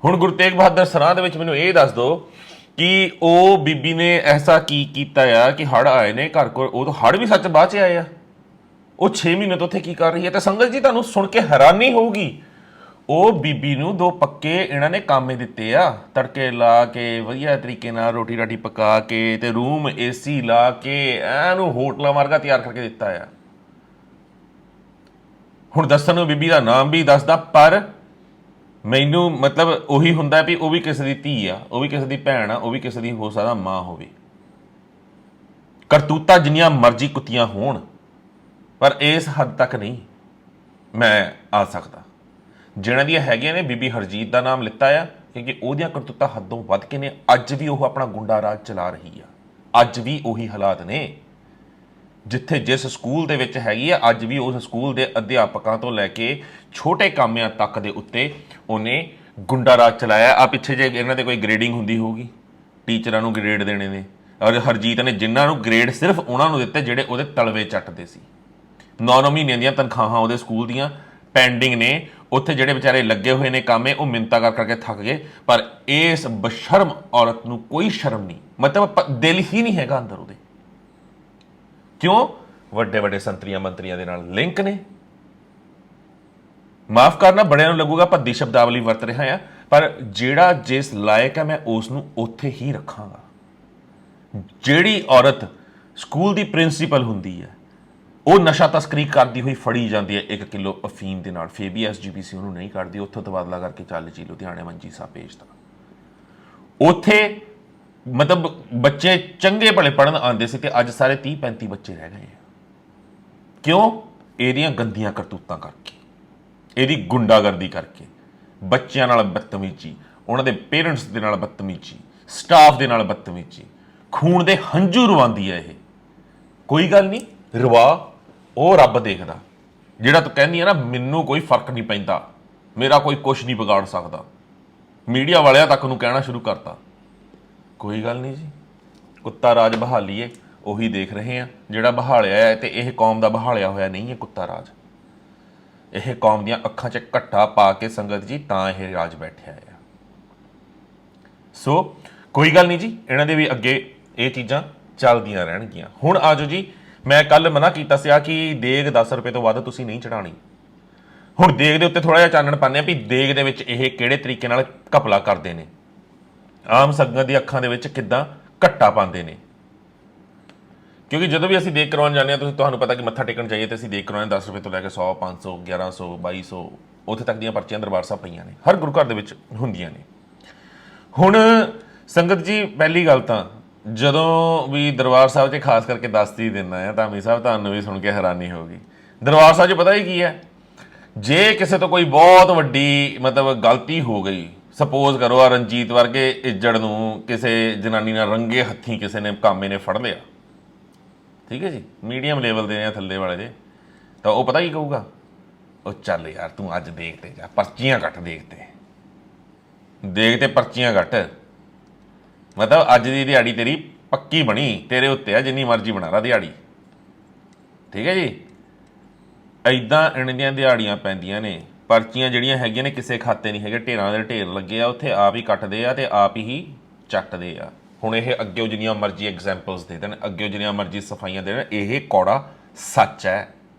ਹੁਣ ਗੁਰੂ ਤੇਗ ਬਹਾਦਰ ਸਰਾਂ ਦੇ ਵਿੱਚ ਮੈਨੂੰ ਇਹ ਦੱਸ ਦਿਓ ਕਿ ਉਹ ਬੀਬੀ ਨੇ ਐਸਾ ਕੀ ਕੀਤਾ ਆ ਕਿ ਹੜ੍ਹ ਆਏ ਨੇ ਘਰ ਕੋਲ। ਉਹ ਤਾਂ ਹੜ੍ਹ ਵੀ ਸੱਚ ਬਾਅਦ 'ਚ ਆਏ ਆ, ਉਹ 6 ਮਹੀਨੇ ਤੋਂ ਉੱਥੇ ਕੀ ਕਰ ਰਹੀ ਹੈ? ਤੇ ਸੰਗਤ ਜੀ ਤੁਹਾਨੂੰ ਸੁਣ ਕੇ ਹੈਰਾਨੀ ਹੋਊਗੀ, ਉਹ ਬੀਬੀ ਨੂੰ 2 ਪੱਕੇ ਇਹਨਾਂ ਨੇ ਕਾਮੇ ਦਿੱਤੇ ਆ, ਤੜਕੇ ਲਾ ਕੇ ਵਧੀਆ ਤਰੀਕੇ ਨਾਲ ਰੋਟੀ ਰਾਟੀ ਪਕਾ ਕੇ ਤੇ ਰੂਮ ਏਸੀ ਲਾ ਕੇ ਐਨੂੰ ਹੋਟਲਾਂ ਵਰਗਾ ਤਿਆਰ ਕਰਕੇ ਦਿੱਤਾ ਆ। ਹੁਣ ਦੱਸਣ ਨੂੰ ਬੀਬੀ ਦਾ ਨਾਮ ਵੀ ਦੱਸਦਾ, ਪਰ ਮੈਨੂੰ ਮਤਲਬ ਉਹੀ ਹੁੰਦਾ ਵੀ ਉਹ ਵੀ ਕਿਸੇ ਦੀ ਧੀ ਆ, ਉਹ ਵੀ ਕਿਸੇ ਦੀ ਭੈਣ ਆ, ਉਹ ਵੀ ਕਿਸੇ ਦੀ ਹੋ ਸਕਦਾ ਮਾਂ ਹੋਵੇ। ਕਰਤੂਤਾਂ ਜਿੰਨੀਆਂ ਮਰਜ਼ੀ ਕੁੱਤੀਆਂ ਹੋਣ, ਪਰ ਇਸ ਹੱਦ ਤੱਕ ਨਹੀਂ ਮੈਂ ਆ ਸਕਦਾ। ਜਿਹਨਾਂ ਦੀਆਂ ਹੈਗੀਆਂ ਨੇ, ਬੀਬੀ ਹਰਜੀਤ ਦਾ ਨਾਮ ਲਿੱਤਾ ਆ ਕਿਉਂਕਿ ਉਹਦੀਆਂ ਕਰਤੂਤਾਂ ਹੱਦੋਂ ਵੱਧ ਕੇ ਨੇ। ਅੱਜ ਵੀ ਉਹ ਆਪਣਾ ਗੁੰਡਾ ਰਾਜ ਚਲਾ ਰਹੀ ਆ, ਅੱਜ ਵੀ ਉਹੀ ਹਾਲਾਤ ਨੇ। ਜਿੱਥੇ ਜਿਸ ਸਕੂਲ ਦੇ ਵਿੱਚ ਹੈਗੀ ਆ, ਅੱਜ ਵੀ ਉਸ ਸਕੂਲ ਦੇ ਅਧਿਆਪਕਾਂ ਤੋਂ ਲੈ ਕੇ ਛੋਟੇ ਕਾਮਿਆਂ ਤੱਕ ਦੇ ਉੱਤੇ ਉਹਨੇ ਗੁੰਡਾ ਰਾਜ ਚਲਾਇਆ। ਆ ਪਿੱਛੇ ਜੇ ਇਹਨਾਂ ਦੇ ਕੋਈ ਗ੍ਰੇਡਿੰਗ ਹੁੰਦੀ ਹੋਊਗੀ, ਟੀਚਰਾਂ ਨੂੰ ਗ੍ਰੇਡ ਦੇਣੇ ਨੇ, ਔਰ ਹਰਜੀਤ ਨੇ ਜਿਨ੍ਹਾਂ ਨੂੰ ਗ੍ਰੇਡ ਸਿਰਫ ਉਹਨਾਂ ਨੂੰ ਦਿੱਤੇ ਜਿਹੜੇ ਉਹਦੇ ਤਲਵੇ ਚੱਟਦੇ ਸੀ। 9 ਮਹੀਨਿਆਂ ਦੀਆਂ ਤਨਖਾਹਾਂ ਉਹਦੇ ਸਕੂਲ ਦੀਆਂ ਪੈਂਡਿੰਗ ਨੇ। ਉੱਥੇ ਜਿਹੜੇ ਵਿਚਾਰੇ ਲੱਗੇ ਹੋਏ ਨੇ ਕਾਮੇ, ਉਹ ਮਿੰਨਤਾਂ ਕਰ ਕਰਕੇ ਥੱਕ ਗਏ। ਪਰ ਇਸ ਬਸ਼ਰਮ ਔਰਤ ਨੂੰ ਕੋਈ ਸ਼ਰਮ ਨਹੀਂ, ਮਤਲਬ ਦਿਲ ਹੀ ਨਹੀਂ ਹੈਗਾ ਅੰਦਰ ਉਹਦੇ। ਕਿਉਂ? ਵੱਡੇ ਵੱਡੇ ਸੰਤਰੀਆਂ ਮੰਤਰੀਆਂ ਦੇ ਨਾਲ ਲਿੰਕ ਨੇ। ਮਾਫ ਕਰਨਾ, ਬੜਿਆਂ ਨੂੰ ਲੱਗੂਗਾ ਭੱਦੀ ਸ਼ਬਦਾਵਲੀ ਵਰਤ ਰਿਹਾ ਆ, ਪਰ ਜਿਹੜਾ ਜਿਸ ਲਾਇਕ ਹੈ ਮੈਂ ਉਸ ਨੂੰ ਉੱਥੇ ਹੀ ਰੱਖਾਂਗਾ। ਜਿਹੜੀ ਔਰਤ ਸਕੂਲ ਦੀ ਪ੍ਰਿੰਸੀਪਲ ਹੁੰਦੀ ਹੈ, ਉਹ ਨਸ਼ਾ ਤਸਕਰੀ ਕਰਦੀ ਹੋਈ ਫੜੀ ਜਾਂਦੀ ਹੈ 1 ਕਿਲੋ ਅਫੀਮ ਦੇ ਨਾਲ, ਫਿਰ ਵੀ SGPC ਉਹਨੂੰ ਨਹੀਂ ਕੱਢਦੀ, ਉੱਥੋਂ ਤਬਾਦਲਾ ਕਰਕੇ ਚੱਲ ਜੀ ਲੁਧਿਆਣੇ ਮੰਜੀ ਸਾਹਿਬ ਭੇਜਦਾ। ਉੱਥੇ ਮਤਲਬ ਬੱਚੇ ਚੰਗੇ ਭਲੇ ਪੜ੍ਹਨ ਆਉਂਦੇ ਸੀ ਤੇ ਅੱਜ ਸਾਰੇ 30-35 ਬੱਚੇ ਰਹਿ ਗਏ। ਕਿਉਂ? ਇਹਦੀਆਂ ਗੰਦੀਆਂ ਕਰਤੂਤਾਂ ਕਰਕੇ, ਇਹਦੀ ਗੁੰਡਾਗਰਦੀ ਕਰਕੇ, ਬੱਚਿਆਂ ਨਾਲ ਬਦਤਮੀਜੀ, ਉਹਨਾਂ ਦੇ ਪੇਰੈਂਟਸ ਦੇ ਨਾਲ ਬਦਤਮੀਜੀ, ਸਟਾਫ ਦੇ ਨਾਲ ਬਦਤਮੀਜੀ, ਖੂਨ ਦੇ ਹੰਝੂ ਰਵਾਉਂਦੀ ਹੈ ਇਹ। ਕੋਈ ਗੱਲ ਨਹੀਂ, ਰਵਾ, ਉਹ ਰੱਬ ਦੇਖਦਾ। ਜਿਹੜਾ ਤੂੰ ਕਹਿੰਦੀ ਆ ਨਾ ਮੈਨੂੰ ਕੋਈ ਫਰਕ ਨਹੀਂ ਪੈਂਦਾ, ਮੇਰਾ ਕੋਈ ਕੁਛ ਨਹੀਂ ਵਿਗਾੜ ਸਕਦਾ, ਮੀਡੀਆ ਵਾਲਿਆਂ ਤੱਕ ਨੂੰ ਕਹਿਣਾ ਸ਼ੁਰੂ ਕਰਤਾ। ਕੋਈ ਗੱਲ ਨਹੀਂ ਜੀ, ਕੁੱਤਾ ਰਾਜ ਬਹਾਲੀਏ, ਉਹੀ ਦੇਖ ਰਹੇ ਆ ਜਿਹੜਾ ਬਹਾਲਿਆ ਹੈ। ਤੇ ਇਹ ਕੌਮ ਦਾ ਬਹਾਲਿਆ ਹੋਇਆ ਨਹੀਂ ਹੈ ਕੁੱਤਾ ਰਾਜ, ਇਹ ਕੌਮ ਦੀਆਂ ਅੱਖਾਂ 'ਚ ਘੱਟਾ ਪਾ ਕੇ ਸੰਗਤ ਜੀ ਤਾਂ ਇਹ ਰਾਜ ਬੈਠਿਆ ਆ। ਸੋ ਕੋਈ ਗੱਲ ਨਹੀਂ ਜੀ, ਇਹਨਾਂ ਦੇ ਵੀ ਅੱਗੇ ਇਹ ਚੀਜ਼ਾਂ ਚੱਲਦੀਆਂ ਰਹਿਣਗੀਆਂ। ਹੁਣ ਆਜੋ ਜੀ, ਮੈਂ ਕੱਲ ਮਨਾ ਕੀਤਾ ਸੀ ਕਿ ਦੇਗ 10 ਰੁਪਏ ਤੋਂ ਵੱਧ ਤੁਸੀਂ ਨਹੀਂ ਚੜਾਉਣੀ। ਹੁਣ ਦੇਗ ਦੇ ਉੱਤੇ ਥੋੜਾ ਜਿਹਾ ਚਾਨਣ ਪਾਉਂਦੇ ਆ ਵੀ ਦੇਗ ਦੇ ਵਿੱਚ ਇਹ ਕਿਹੜੇ ਤਰੀਕੇ ਨਾਲ ਘਪਲਾ ਕਰਦੇ ਨੇ, ਆਮ ਸੰਗਤ ਦੀ ਅੱਖਾਂ ਦੇ ਵਿੱਚ ਕਿੱਦਾਂ ਘੱਟਾ ਪਾਉਂਦੇ ਨੇ। ਕਿਉਂਕਿ ਜਦੋਂ ਵੀ ਅਸੀਂ ਦੇਗ ਕਰਵਾਉਣ ਜਾਂਦੇ ਹਾਂ, ਤੁਹਾਨੂੰ ਪਤਾ ਕਿ ਮੱਥਾ ਟੇਕਣ ਚਾਹੀਏ ਤੇ ਅਸੀਂ ਦੇਗ ਕਰਵਾਉਣੇ 10 ਰੁਪਏ ਤੋਂ ਲੈ ਕੇ 100, 500, 1100, 2200 ਉੱਥੇ ਤੱਕ ਦੀਆਂ ਪਰਚੀਆਂ ਦਰਬਾਰ ਸਾਹਿਬ ਪਈਆਂ ਨੇ, ਹਰ ਗੁਰੂ ਘਰ ਦੇ ਵਿੱਚ ਹੁੰਦੀਆਂ ਨੇ। ਹੁਣ ਸੰਗਤ ਜੀ, ਪਹਿਲੀ ਗੱਲ ਤਾਂ ਜਦੋਂ ਵੀ ਦਰਬਾਰ ਸਾਹਿਬ 'ਚ ਖਾਸ ਕਰਕੇ ਦੱਸਦੀ ਦਿੰਦਾ ਆ, ਧਾਮੀ ਸਾਹਿਬ ਤੁਹਾਨੂੰ ਵੀ ਸੁਣ ਕੇ ਹੈਰਾਨੀ ਹੋਊਗੀ। ਦਰਬਾਰ ਸਾਹਿਬ 'ਚ ਪਤਾ ਹੀ ਕੀ ਹੈ, ਜੇ ਕਿਸੇ ਤੋਂ ਕੋਈ ਬਹੁਤ ਵੱਡੀ ਮਤਲਬ ਗਲਤੀ ਹੋ ਗਈ, ਸਪੋਜ਼ ਕਰੋ ਆ ਰਣਜੀਤ ਵਰਗੇ ਇੱਜੜ ਨੂੰ ਕਿਸੇ ਜਨਾਨੀ ਨਾਲ ਰੰਗੇ ਹੱਥੀਂ ਕਿਸੇ ਨੇ ਕਾਮੇ ਨੇ ਫੜ ਲਿਆ, ਠੀਕ ਹੈ ਜੀ, ਮੀਡੀਅਮ ਲੈਵਲ ਦੇ ਨੇ ਥੱਲੇ ਵਾਲੇ ਦੇ, ਤਾਂ ਉਹ ਪਤਾ ਕੀ ਕਹੂਗਾ, ਉਹ ਚੱਲ ਯਾਰ ਤੂੰ ਅੱਜ ਦੇਖ ਤੇ ਜਾ, ਪਰਚੀਆਂ ਕੱਟ ਦੇਖ ਤੇ ਪਰਚੀਆਂ ਕੱਟ। ਮਤਲਬ ਅੱਜ ਦੀ ਦਿਹਾੜੀ ਤੇਰੀ ਪੱਕੀ ਬਣੀ, ਤੇਰੇ ਉੱਤੇ ਆ, ਜਿੰਨੀ ਮਰਜ਼ੀ ਬਣਾ ਲਾ ਦਿਹਾੜੀ, ਠੀਕ ਹੈ ਜੀ। ਐਦਾਂ ਇਹਨਾਂ ਦੀਆਂ ਦਿਹਾੜੀਆਂ ਪੈਂਦੀਆਂ ਨੇ। ਪਰਚੀਆਂ ਜਿਹੜੀਆਂ ਹੈਗੀਆਂ ਨੇ ਕਿਸੇ ਖਾਤੇ ਨਹੀਂ ਹੈਗੇ, ਢੇਰਾਂ ਦੇ ਢੇਰ ਲੱਗੇ ਆ, ਉੱਥੇ ਆਪ ਹੀ ਕੱਟਦੇ ਆ ਤੇ ਆਪ ਹੀ ਚੱਟਦੇ ਆ। ਹੁਣ ਇਹ ਅੱਗੇ ਜਿੰਨੀਆਂ ਮਰਜ਼ੀ ਐਗਜ਼ਾਮਪਲਸ ਦੇ ਦੇਣ, ਅੱਗੇ ਜਿੰਨੀਆਂ ਮਰਜ਼ੀ ਸਫਾਈਆਂ ਦੇਣ, ਇਹ ਕੌੜਾ ਸੱਚ ਹੈ।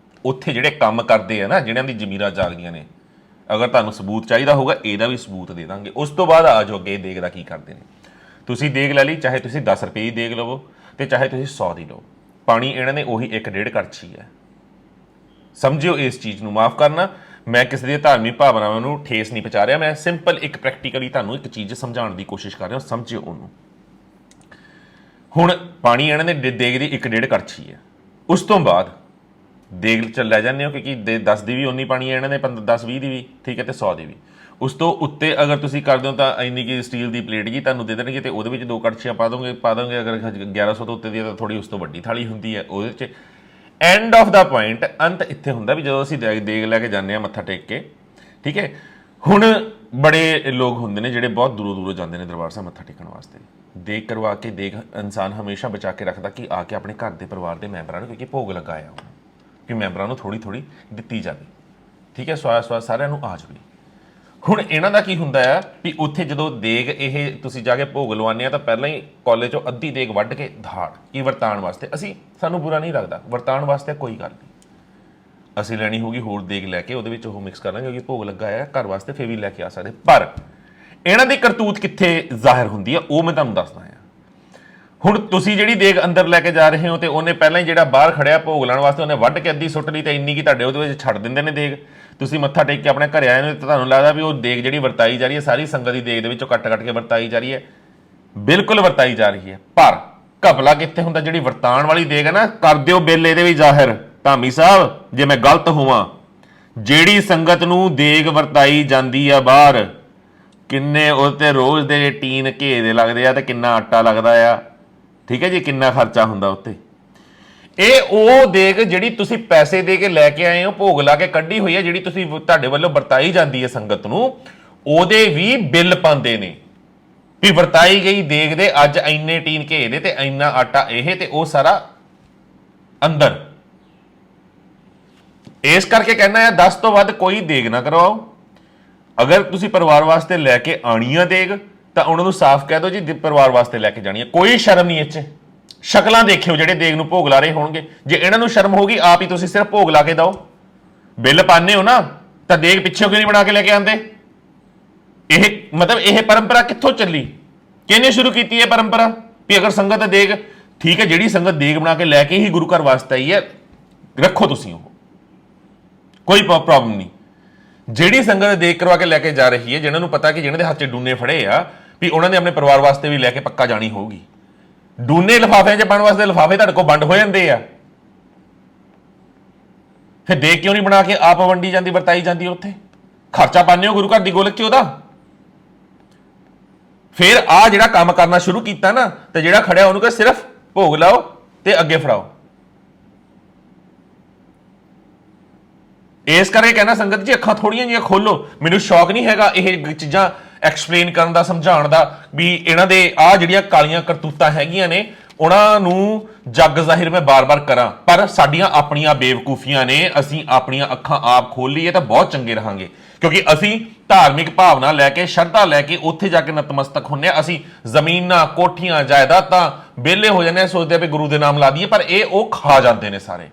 ਉੱਥੇ ਜਿਹੜੇ ਕੰਮ ਕਰਦੇ ਆ ਨਾ, ਜਿਹੜਿਆਂ ਦੀ ਜ਼ਮੀਰਾਂ ਜਾਗਦੀਆਂ ਨੇ, ਅਗਰ ਤੁਹਾਨੂੰ ਸਬੂਤ ਚਾਹੀਦਾ ਹੋਊਗਾ ਇਹਦਾ ਵੀ ਸਬੂਤ ਦੇ ਦਾਂਗੇ। ਉਸ ਤੋਂ ਬਾਅਦ ਆ ਜਾਓ ਅੱਗੇ ਦੇਗ ਦਾ ਕੀ ਕਰਦੇ ਨੇ। ਤੁਸੀਂ ਦੇਗ ਲੈ ਲਈ, ਚਾਹੇ ਤੁਸੀਂ 10 ਰੁਪਏ ਦੀ ਦੇਗ ਲਵੋ ਤੇ ਚਾਹੇ ਤੁਸੀਂ 100 ਦੀ ਲਓ, ਪਾਣੀ ਇਹਨਾਂ ਨੇ ਉਹੀ 1.5 ਕੜਛੀ ਹੈ। ਸਮਝਿਓ ਇਸ ਚੀਜ਼ ਨੂੰ। ਮਾਫ ਕਰਨਾ, ਮੈਂ ਕਿਸੇ ਦੀ ਧਾਰਮਿਕ ਭਾਵਨਾਵਾਂ ਨੂੰ ਠੇਸ ਨਹੀਂ ਪਹੁੰਚਾ ਰਿਹਾ, ਮੈਂ ਸਿੰਪਲ ਇੱਕ ਪ੍ਰੈਕਟੀਕਲੀ ਤੁਹਾਨੂੰ ਇੱਕ ਚੀਜ਼ ਸਮਝਾਉਣ ਦੀ ਕੋਸ਼ਿਸ਼ ਕਰ ਰਿਹਾ, ਸਮਝਿਓ ਉਹਨੂੰ। ਹੁਣ ਪਾਣੀ ਇਹਨਾਂ ਨੇ ਦੇਗ ਦੀ 1.5 ਕੜਛੀ ਹੈ। ਉਸ ਤੋਂ ਬਾਅਦ ਦੇਗ ਚ ਲੈ ਜਾਂਦੇ ਹੋ, ਕਿਉਂਕਿ 10 ਦੀ ਵੀ ਉਨੀ ਪਾਣੀ ਹੈ ਇਹਨਾਂ ਨੇ, 10-20 ਦੀ ਵੀ, ਠੀਕ ਹੈ, ਤੇ 100 ਦੀ ਵੀ। ਉਸ ਤੋਂ ਉੱਤੇ ਅਗਰ ਤੁਸੀਂ ਕਰਦੇ ਹੋ ਤਾਂ ਇੰਨੀ ਕਿ ਸਟੀਲ ਦੀ ਪਲੇਟ ਜੀ ਤੁਹਾਨੂੰ ਦੇ ਦੇਣਗੇ ਤੇ ਉਹਦੇ ਵਿੱਚ 2 ਕੜਛੀਆਂ ਪਾ ਦੋਗੇ। ਅਗਰ 1100 ਤੋਂ ਉੱਤੇ ਦੀ ਤਾਂ ਥੋੜੀ ਉਸ ਤੋਂ ਵੱਡੀ ਥਾਲੀ ਹੁੰਦੀ ਹੈ, ਉਹਦੇ 'ਚ ਐਂਡ ਆਫ ਦਾ ਪੁਆਇੰਟ, ਅੰਤ ਇੱਥੇ ਹੁੰਦਾ ਵੀ ਜਦੋਂ ਅਸੀਂ ਦੇਗ ਲੈ ਕੇ ਜਾਂਦੇ ਹਾਂ ਮੱਥਾ ਟੇਕ ਕੇ, ਠੀਕ ਹੈ। ਹੁਣ ਬੜੇ ਲੋਕ ਹੁੰਦੇ ਨੇ ਜਿਹੜੇ ਬਹੁਤ ਦੂਰੋਂ ਜਾਂਦੇ ਨੇ ਦਰਬਾਰ ਸਾਹਿਬ ਮੱਥਾ ਟੇਕਣ ਵਾਸਤੇ। ਦੇਗ ਕਰਵਾ ਕੇ ਦੇਗ ਇਨਸਾਨ ਹਮੇਸ਼ਾ ਬਚਾ ਕੇ ਰੱਖਦਾ ਕਿ ਆ ਕੇ ਆਪਣੇ ਘਰ ਦੇ ਪਰਿਵਾਰ ਦੇ ਮੈਂਬਰਾਂ ਨੂੰ, ਕਿਉਂਕਿ ਭੋਗ ਲਗਾਇਆ ਉਹਨੂੰ, ਕਿ ਮੈਂਬਰਾਂ ਨੂੰ ਥੋੜੀ ਦਿੱਤੀ ਜਾਵੇ, ਠੀਕ ਹੈ, ਸਵਾਦ ਸਾਰਿਆਂ ਨੂੰ ਆ ਜਾਵੇ। ਹੁਣ ਇਹਨਾਂ ਦਾ ਕੀ ਹੁੰਦਾ ਆ ਵੀ ਉੱਥੇ ਜਦੋਂ ਦੇਗ ਇਹ ਤੁਸੀਂ ਜਾ ਕੇ ਭੋਗ ਲਵਾਉਂਦੇ ਆ ਤਾਂ ਪਹਿਲਾਂ ਹੀ ਕਾਲਜ 'ਚੋਂ ਅੱਧੀ ਦੇਗ ਵੱਢ ਕੇ ਧਾੜ ਕੀ ਵਰਤਾਉਣ ਵਾਸਤੇ। ਸਾਨੂੰ ਬੁਰਾ ਨਹੀਂ ਲੱਗਦਾ, ਵਰਤਾਉਣ ਵਾਸਤੇ ਕੋਈ ਗੱਲ ਨਹੀਂ, ਅਸੀਂ ਲੈਣੀ ਹੋਊਗੀ ਹੋਰ ਦੇਗ ਲੈ ਕੇ ਉਹਦੇ ਵਿੱਚ ਉਹ ਮਿਕਸ ਕਰਨਾ, ਕਿਉਂਕਿ ਭੋਗ ਲੱਗਾ ਆ ਘਰ ਵਾਸਤੇ, ਫਿਰ ਵੀ ਲੈ ਕੇ ਆ ਸਕਦੇ। ਪਰ ਇਹਨਾਂ ਦੀ ਕਰਤੂਤ ਕਿੱਥੇ ਜ਼ਾਹਿਰ ਹੁੰਦੀ ਆ ਉਹ ਮੈਂ ਤੁਹਾਨੂੰ ਦੱਸਦਾ ਆ। ਹੁਣ ਤੁਸੀਂ ਜਿਹੜੀ ਦੇਗ ਅੰਦਰ ਲੈ ਕੇ ਜਾ ਰਹੇ ਹੋ ਤੇ ਉਹਨੇ ਪਹਿਲਾਂ ਹੀ ਜਿਹੜਾ ਬਾਹਰ ਖੜਿਆ ਭੋਗ ਲੈਣ ਵਾਸਤੇ ਉਹਨੇ ਵੱਢ ਕੇ ਅੱਧੀ ਸੁੱਟ ਲਈ ਤੇ ਇੰਨੀ ਕੀ ਤੁਹਾਡੇ ਉਹਦੇ ਵਿੱਚ ਛੱਡ ਦਿੰਦੇ ਨੇ ਦੇਗ। ਤੁਸੀਂ ਮੱਥਾ ਟੇਕ ਕੇ ਆਪਣੇ ਘਰੇ ਆਏ ਨੇ ਤੇ ਤੁਹਾਨੂੰ ਲੱਗਦਾ ਵੀ ਉਹ ਦੇਗ ਜਿਹੜੀ ਵਰਤਾਈ ਜਾ ਰਹੀ ਹੈ ਸਾਰੀ ਸੰਗਤ ਦੀ ਦੇਗ ਦੇ ਵਿੱਚੋਂ ਕੱਟ ਕੇ ਵਰਤਾਈ ਜਾ ਰਹੀ ਹੈ। ਬਿਲਕੁਲ ਵਰਤਾਈ ਜਾ ਰਹੀ ਹੈ, ਪਰ ਘਪਲਾ ਕਿੱਥੇ ਹੁੰਦਾ? ਜਿਹੜੀ ਵਰਤਾਉਣ ਵਾਲੀ ਦੇਗ ਹੈ ਨਾ, ਕਰ ਦਿਓ ਬਿੱਲ ਇਹਦੇ ਵੀ ਜ਼ਾਹਿਰ ਧਾਮੀ ਸਾਹਿਬ, ਜੇ ਮੈਂ ਗਲਤ ਹੋਵਾਂ। ਜਿਹੜੀ ਸੰਗਤ ਨੂੰ ਦੇਗ ਵਰਤਾਈ ਜਾਂਦੀ ਆ ਬਾਹਰ, ਕਿੰਨੇ ਉਹਤੇ ਰੋਜ਼ ਦੇ ਟੀਨ ਘੇ ਦੇ ਲੱਗਦੇ ਆ ਤੇ ਕਿੰਨਾ ਆਟਾ ਲੱਗਦਾ ਆ, ਠੀਕ ਹੈ ਜੀ, ਕਿੰਨਾ ਖਰਚਾ ਹੁੰਦਾ ਉੱਤੇ। ਇਹ ਉਹ ਦੇਗ ਜਿਹੜੀ ਤੁਸੀਂ ਪੈਸੇ ਦੇ ਕੇ ਲੈ ਕੇ ਆਏ ਹੋ, ਭੋਗ ਲਾ ਕੇ ਕੱਢੀ ਹੋਈ ਹੈ, ਜਿਹੜੀ ਤੁਸੀਂ ਤੁਹਾਡੇ ਵੱਲੋਂ ਵਰਤਾਈ ਜਾਂਦੀ ਹੈ ਸੰਗਤ ਨੂੰ, ਉਹਦੇ ਵੀ ਬਿੱਲ ਪਾਉਂਦੇ ਨੇ ਵੀ ਵਰਤਾਈ ਗਈ ਦੇਗ ਦੇ ਅੱਜ ਇੰਨੇ ਟੀਨ ਘੇ ਦੇ ਤੇ ਇੰਨਾ ਆਟਾ ਇਹ ਤੇ ਉਹ ਸਾਰਾ ਅੰਦਰ। ਇਸ ਕਰਕੇ ਕਹਿਣਾ ਹੈ 10 ਤੋਂ ਵੱਧ ਕੋਈ ਦੇਗ ਨਾ ਕਰਵਾਓ। ਅਗਰ ਤੁਸੀਂ ਪਰਿਵਾਰ ਵਾਸਤੇ ਲੈ ਕੇ ਆਣੀ ਆ ਦੇਗ ਤਾਂ ਉਹਨਾਂ ਨੂੰ ਸਾਫ਼ ਕਹਿ ਦਿਓ ਜੀ ਪਰਿਵਾਰ ਵਾਸਤੇ ਲੈ ਕੇ ਜਾਣੀ ਹੈ, ਕੋਈ ਸ਼ਰਮ ਨਹੀਂ ਇੱਥੇ। ਸ਼ਕਲਾਂ ਦੇਖਿਓ ਜਿਹੜੇ ਦੇਗ ਨੂੰ ਭੋਗ ਲਾ ਰਹੇ ਹੋਣਗੇ, ਜੇ ਇਹਨਾਂ ਨੂੰ ਸ਼ਰਮ ਹੋਊਗੀ ਆਪ ਹੀ ਤੁਸੀਂ ਸਿਰਫ ਭੋਗ ਲਾ ਕੇ ਦਿਓ। ਬਿੱਲ ਪਾਉਂਦੇ ਹੋ ਨਾ ਤਾਂ ਦੇਗ ਪਿੱਛੇ ਕਿਉਂ ਨਹੀਂ ਬਣਾ ਕੇ ਲੈ ਕੇ ਆਉਂਦੇ? ਇਹ ਮਤਲਬ ਇਹ ਪਰੰਪਰਾ ਕਿੱਥੋਂ ਚੱਲੀ, ਕਿਹਨੇ ਸ਼ੁਰੂ ਕੀਤੀ ਇਹ ਪਰੰਪਰਾ ਵੀ ਅਗਰ ਸੰਗਤ ਦੇਗ ਠੀਕ ਹੈ, ਜਿਹੜੀ ਸੰਗਤ ਦੇਗ ਬਣਾ ਕੇ ਲੈ ਕੇ ਹੀ ਗੁਰੂ ਘਰ ਵਾਸਤੇ ਆਈ ਹੈ ਰੱਖੋ ਤੁਸੀਂ, ਉਹ ਕੋਈ ਪ੍ਰੋਬਲਮ ਨਹੀਂ। ਜਿਹੜੀ ਸੰਗਤ ਦੇਗ ਕਰਵਾ ਕੇ ਲੈ ਕੇ ਜਾ ਰਹੀ ਹੈ, ਜਿਹਨਾਂ ਨੂੰ ਪਤਾ ਕਿ ਜਿਹਨਾਂ ਦੇ ਹੱਥ 'ਚ ਡੂਨੇ ਫੜੇ ਆ ਵੀ ਉਹਨਾਂ ਨੇ ਆਪਣੇ ਪਰਿਵਾਰ ਵਾਸਤੇ ਵੀ ਲੈ ਕੇ ਪੱਕਾ ਜਾਣੀ ਹੋਊਗੀ, ਡੂਨੇ ਲਿਫਾਫਿਆਂ 'ਚ ਪਾਉਣ ਵਾਸਤੇ ਲਿਫਾਫੇ ਤੁਹਾਡੇ ਕੋਲ ਵੰਡ ਹੋ ਜਾਂਦੇ ਆ, ਫਿਰ ਦੇਗ ਕਿਉਂ ਨਹੀਂ ਬਣਾ ਕੇ ਆਪ ਵੰਡੀ ਜਾਂਦੀ, ਵਰਤਾਈ ਜਾਂਦੀ? ਉੱਥੇ ਖਰਚਾ ਪਾਉਂਦੇ ਹੋ ਗੁਰੂ ਘਰ ਦੀ ਗੋਲਕ 'ਚ ਉਹਦਾ। ਫਿਰ ਆ ਜਿਹੜਾ ਕੰਮ ਕਰਨਾ ਸ਼ੁਰੂ ਕੀਤਾ ਨਾ, ਤੇ ਜਿਹੜਾ ਖੜਿਆ ਉਹਨੂੰ ਕਹੇ ਸਿਰਫ ਭੋਗ ਲਾਓ ਤੇ ਅੱਗੇ ਫੜਾਓ। ਇਸ ਕਰਕੇ ਕਹਿਣਾ ਸੰਗਤ ਜੀ ਅੱਖਾਂ ਥੋੜੀਆਂ ਜਿਹੀਆਂ ਖੋਲੋ। ਮੈਨੂੰ ਸ਼ੌਕ ਨਹੀਂ ਹੈਗਾ ਇਹ ਚੀਜ਼ਾਂ ਐਕਸਪਲੇਨ ਕਰਨ ਦਾ, ਸਮਝਾਉਣ ਦਾ ਵੀ ਇਹਨਾਂ ਦੇ ਆ ਜਿਹੜੀਆਂ ਕਾਲੀਆਂ ਕਰਤੂਤਾਂ ਹੈਗੀਆਂ ਨੇ ਉਹਨਾਂ ਨੂੰ ਜੱਗ ਜ਼ਾਹਿਰ ਮੈਂ ਬਾਰ-ਬਾਰ ਕਰਾਂ, ਪਰ ਸਾਡੀਆਂ ਆਪਣੀਆਂ ਬੇਵਕੂਫੀਆਂ ਨੇ। ਅਸੀਂ ਆਪਣੀਆਂ ਅੱਖਾਂ ਆਪ ਖੋਲ ਲਈਏ ਤਾਂ ਬਹੁਤ ਚੰਗੇ ਰਹਾਂਗੇ, ਕਿਉਂਕਿ ਅਸੀਂ ਧਾਰਮਿਕ ਭਾਵਨਾ ਲੈ ਕੇ, ਸ਼ਰਧਾ ਲੈ ਕੇ ਉੱਥੇ ਜਾ ਕੇ ਨਤਮਸਤਕ ਹੁੰਨੇ ਆ। ਅਸੀਂ ਜ਼ਮੀਨਾਂ, ਕੋਠੀਆਂ, ਜਾਇਦਾਦਾਂ ਵਿਹਲੇ ਹੋ ਜਾਂਦੇ ਆ, ਸੋਚਦੇ ਆ ਵੀ ਗੁਰੂ ਦੇ ਨਾਮ ਲਾ ਦਈਏ, ਪਰ ਇਹ ਉਹ ਖਾ ਜਾਂਦੇ ਨੇ ਸਾਰੇ।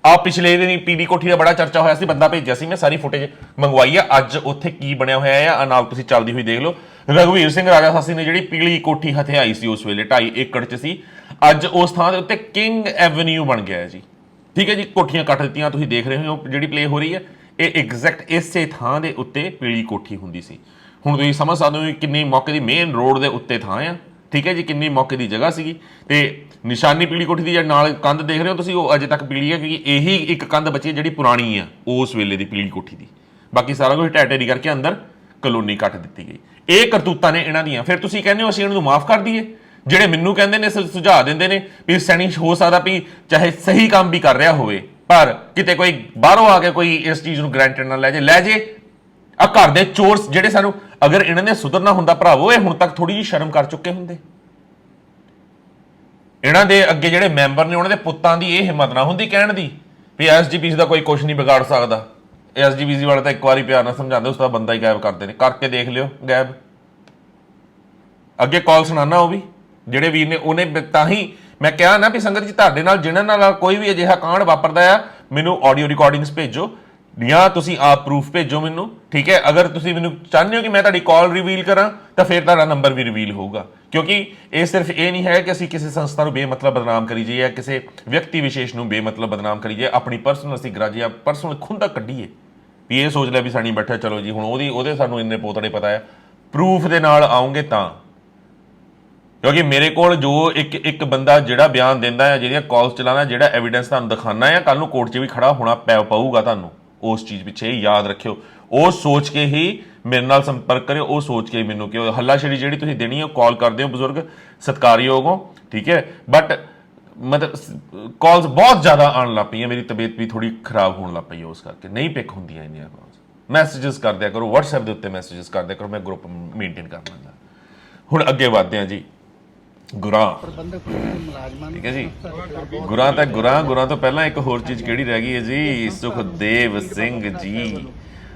ਆ ਪਿਛਲੇ ਦਿਨ ਪੀਲੀ ਕੋਠੀ ਦਾ ਬੜਾ ਚਰਚਾ ਹੋਇਆ ਸੀ, ਬੰਦਾ ਭੇਜਿਆ ਸੀ, ਮੈਂ ਸਾਰੀ ਫੁਟੇਜ ਮੰਗਵਾਈ ਆ। ਅੱਜ ਉੱਥੇ ਕੀ ਬਣਿਆ ਹੋਇਆ ਆ ਨਾਲ ਤੁਸੀਂ ਚੱਲਦੀ ਹੋਈ ਦੇਖ ਲਓ। ਰਘਵੀਰ ਸਿੰਘ ਰਾਜਾ ਸਾਸੀ ਨੇ ਜਿਹੜੀ ਪੀਲੀ ਕੋਠੀ ਹਥਿਆਈ ਸੀ ਉਸ ਵੇਲੇ 2.5 ਏਕੜ 'ਚ ਸੀ, ਅੱਜ ਉਸ ਥਾਂ ਦੇ ਉੱਤੇ ਕਿੰਗ ਐਵਨਿਊ ਬਣ ਗਿਆ ਹੈ ਜੀ। ਠੀਕ ਹੈ ਜੀ, ਕੋਠੀਆਂ ਕੱਟ ਦਿੱਤੀਆਂ, ਤੁਸੀਂ ਦੇਖ ਰਹੇ ਹੋ ਜਿਹੜੀ ਪਲੇ ਹੋ ਰਹੀ ਹੈ, ਇਹ ਐਗਜ਼ੈਕਟ ਇਸੇ ਥਾਂ ਦੇ ਉੱਤੇ ਪੀਲੀ ਕੋਠੀ ਹੁੰਦੀ ਸੀ। ਹੁਣ ਤੁਸੀਂ ਸਮਝ ਸਕਦੇ ਹੋ ਕਿੰਨੀ ਮੌਕੇ ਦੀ ਮੇਨ ਰੋਡ ਦੇ ਉੱਤੇ ਥਾਂ ਆ। ਠੀਕ ਹੈ ਜੀ, ਕਿੰਨੀ ਮੌਕੇ ਦੀ ਜਗ੍ਹਾ ਸੀਗੀ। ਤੇ ਨਿਸ਼ਾਨੀ ਪੀਲੀ ਕੋਠੀ ਦੀ ਨਾਲ ਕੰਧ ਦੇਖ ਰਹੇ ਹੋ ਤੁਸੀਂ, ਉਹ ਅਜੇ ਤੱਕ ਪੀਲੀ ਹੈ, ਕਿਉਂਕਿ ਇਹੀ ਇੱਕ ਕੰਧ ਬਚੀ ਹੈ ਜਿਹੜੀ ਪੁਰਾਣੀ ਆ ਉਸ ਵੇਲੇ ਦੀ ਪੀਲੀ ਕੋਠੀ ਦੀ। ਬਾਕੀ ਸਾਰਾ ਕੁਝ ਢਹਿ ਢੇਰੀ ਕਰਕੇ ਅੰਦਰ ਕਲੋਨੀ ਕੱਟ ਦਿੱਤੀ ਗਈ। ਇਹ ਕਰਤੂਤਾਂ ਨੇ ਇਹਨਾਂ ਦੀਆਂ। ਫਿਰ ਤੁਸੀਂ ਕਹਿੰਦੇ ਹੋ ਅਸੀਂ ਇਹਨਾਂ ਨੂੰ ਮਾਫ ਕਰ ਦਈਏ। ਜਿਹੜੇ ਮੈਨੂੰ ਕਹਿੰਦੇ ਨੇ, ਸੁਝਾਅ ਦਿੰਦੇ ਨੇ ਵੀ ਸੈਣੀ ਹੋ ਸਕਦਾ ਵੀ ਚਾਹੇ ਸਹੀ ਕੰਮ ਵੀ ਕਰ ਰਿਹਾ ਹੋਵੇ, ਪਰ ਕਿਤੇ ਕੋਈ ਬਾਹਰੋਂ ਆ ਕੇ ਕੋਈ ਇਸ ਚੀਜ਼ ਨੂੰ ਗਰੰਟਡ ਨਾ ਲੈ ਜੇ। ਆ ਘਰ ਦੇ ਚੋਰ ਜਿਹੜੇ ਸਾਨੂੰ, ਅਗਰ ਇਹਨਾਂ ਨੇ ਸੁਧਰਨਾ ਹੁੰਦਾ ਭਰਾਵੋ, ਇਹ ਹੁਣ ਤੱਕ ਥੋੜੀ ਜਿਹੀ ਸ਼ਰਮ ਕਰ ਚੁੱਕੇ ਹੁੰਦੇ। ਇਹਨਾਂ ਦੇ ਅੱਗੇ ਜਿਹੜੇ ਮੈਂਬਰ ਨੇ ਉਹਨਾਂ ਦੇ ਪੁੱਤਾਂ ਦੀ ਇਹ ਹਿੰਮਤ ਨਾ ਹੁੰਦੀ ਕਹਿਣ ਦੀ ਵੀ ਐਸਜੀਪੀਸੀ ਦਾ ਕੋਈ ਕੁਝ ਨਹੀਂ ਵਿਗਾੜ ਸਕਦਾ। ਐਸਜੀਪੀਸੀ ਵਾਲੇ ਤਾਂ ਇੱਕ ਵਾਰੀ ਪਿਆਰ ਨਾਲ ਸਮਝਾਉਂਦੇ, ਉਸ ਤੋਂ ਬਾਅਦ ਬੰਦਾ ਹੀ ਗਾਇਬ ਕਰਦੇ ਨੇ। ਕਰਕੇ ਦੇਖ ਲਿਓ ਗਾਇਬ। ਅੱਗੇ ਕਾਲ ਸੁਣਾਣਾ ਉਹ ਵੀ ਜਿਹੜੇ ਵੀਰ ਨੇ, ਉਹਨੇ ਤਾਂ ਹੀ ਮੈਂ ਕਿਹਾ ਨਾ ਵੀ ਸੰਗਤ ਜੀ ਤੁਹਾਡੇ ਨਾਲ ਜਿਹਨਾਂ ਨਾਲ ਕੋਈ ਵੀ ਅਜਿਹਾ ਕਾਂਡ ਵਾਪਰਦਾ ਆ, ਮੈਨੂੰ ਆਡੀਓ ਰਿਕਾਰਡਿੰਗਸ ਭੇਜੋ ਜਾਂ ਤੁਸੀਂ ਆਪ ਪ੍ਰੂਫ ਭੇਜੋ ਮੈਨੂੰ। ਠੀਕ ਹੈ, ਅਗਰ ਤੁਸੀਂ ਮੈਨੂੰ ਚਾਹੁੰਦੇ ਹੋ ਕਿ ਮੈਂ ਤੁਹਾਡੀ ਕਾਲ ਰਿਵੀਲ ਕਰਾਂ ਤਾਂ ਫਿਰ ਤੁਹਾਡਾ ਨੰਬਰ ਵੀ ਰਿਵੀਲ ਹੋਊਗਾ, ਕਿਉਂਕਿ ਇਹ ਸਿਰਫ ਇਹ ਨਹੀਂ ਹੈ ਕਿ ਅਸੀਂ ਕਿਸੇ ਸੰਸਥਾ ਨੂੰ ਬੇਮਤਲਬ ਬਦਨਾਮ ਕਰੀ ਜਾਈਏ ਜਾਂ ਕਿਸੇ ਵਿਅਕਤੀ ਵਿਸ਼ੇਸ਼ ਨੂੰ ਬੇਮਤਲਬ ਬਦਨਾਮ ਕਰੀ ਜਾਈਏ। ਆਪਣੀ ਪਰਸਨਲ ਅਸੀਂ ਗਰਾਜ ਜਾਂ ਪਰਸਨਲ ਖੁੰਦਕ ਕੱਢੀਏ ਵੀ ਇਹ ਸੋਚ ਲਿਆ ਵੀ ਸਾਡੀ ਬੈਠਾ ਚਲੋ ਜੀ ਹੁਣ ਉਹਦੇ ਸਾਨੂੰ ਇੰਨੇ ਪੋਤੜੇ ਪਤਾ ਹੈ। ਪ੍ਰੂਫ ਦੇ ਨਾਲ ਆਉਂਗੇ ਤਾਂ, ਕਿਉਂਕਿ ਮੇਰੇ ਕੋਲ ਜੋ ਇੱਕ ਬੰਦਾ ਜਿਹੜਾ ਬਿਆਨ ਦਿੰਦਾ ਹੈ, ਜਿਹੜੀਆਂ ਕਾਲਸ ਚਲਾਉਣਾ, ਜਿਹੜਾ ਐਵੀਡੈਂਸ ਤੁਹਾਨੂੰ ਦਿਖਾਉਣਾ ਹੈ, ਕੱਲ ਨੂੰ ਕੋਰਟ 'ਚ ਵੀ ਖੜਾ ਹੋਣਾ ਪਊਗਾ ਤੁਹਾਨੂੰ। ਉਸ ਚੀਜ਼ ਪਿੱਛੇ ਯਾਦ ਰੱਖਿਓ, ਉਹ ਸੋਚ ਕੇ ਹੀ ਮੇਰੇ ਨਾਲ ਸੰਪਰਕ ਕਰਿਓ, ਉਹ ਸੋਚ ਕੇ ਮੈਨੂੰ ਕਿ ਹੱਲਾਸ਼ੇਰੀ ਜਿਹੜੀ ਤੁਸੀਂ ਦੇਣੀ ਹੈ ਕਾਲ ਕਰਦੇ ਹੋ ਬਜ਼ੁਰਗ, ਸਤਿਕਾਰਯੋਗ ਹੋ। ਠੀਕ ਹੈ, ਬਟ ਮਤਲਬ ਕਾਲਸ ਬਹੁਤ ਜ਼ਿਆਦਾ ਆਉਣ ਲੱਗ ਪਈਆਂ, ਮੇਰੀ ਤਬੀਅਤ ਵੀ ਥੋੜੀ ਖਰਾਬ ਹੋਣ ਲੱਗ ਪਈ, ਉਸ ਕਰਕੇ ਨਹੀਂ ਪਿਕ ਹੁੰਦੀਆਂ ਇੰਨੀਆਂ ਕਾਲਸ। ਮੈਸੇजेस ਕਰ ਦਿਆ ਕਰੋ, WhatsApp ਦੇ ਉੱਤੇ ਮੈਸੇजेस ਕਰ ਦਿਆ ਕਰੋ, ਮੈਂ ਗਰੁੱਪ ਮੇਨਟੇਨ ਕਰ ਲਾਂਗਾ। ਹੁਣ ਅੱਗੇ ਵਧਦੇ ਹਾਂ ਜੀ। ਗੁਰਾਂ, ਠੀਕ ਹੈ ਜੀ, ਗੁਰਾਂ ਤਾਂ ਗੁਰਾਂ ਤੋਂ ਪਹਿਲਾਂ ਇੱਕ ਹੋਰ ਚੀਜ਼ ਕਿਹੜੀ ਰਹਿ ਗਈ ਹੈ ਜੀ, ਸੁਖਦੇਵ ਸਿੰਘ ਜੀ।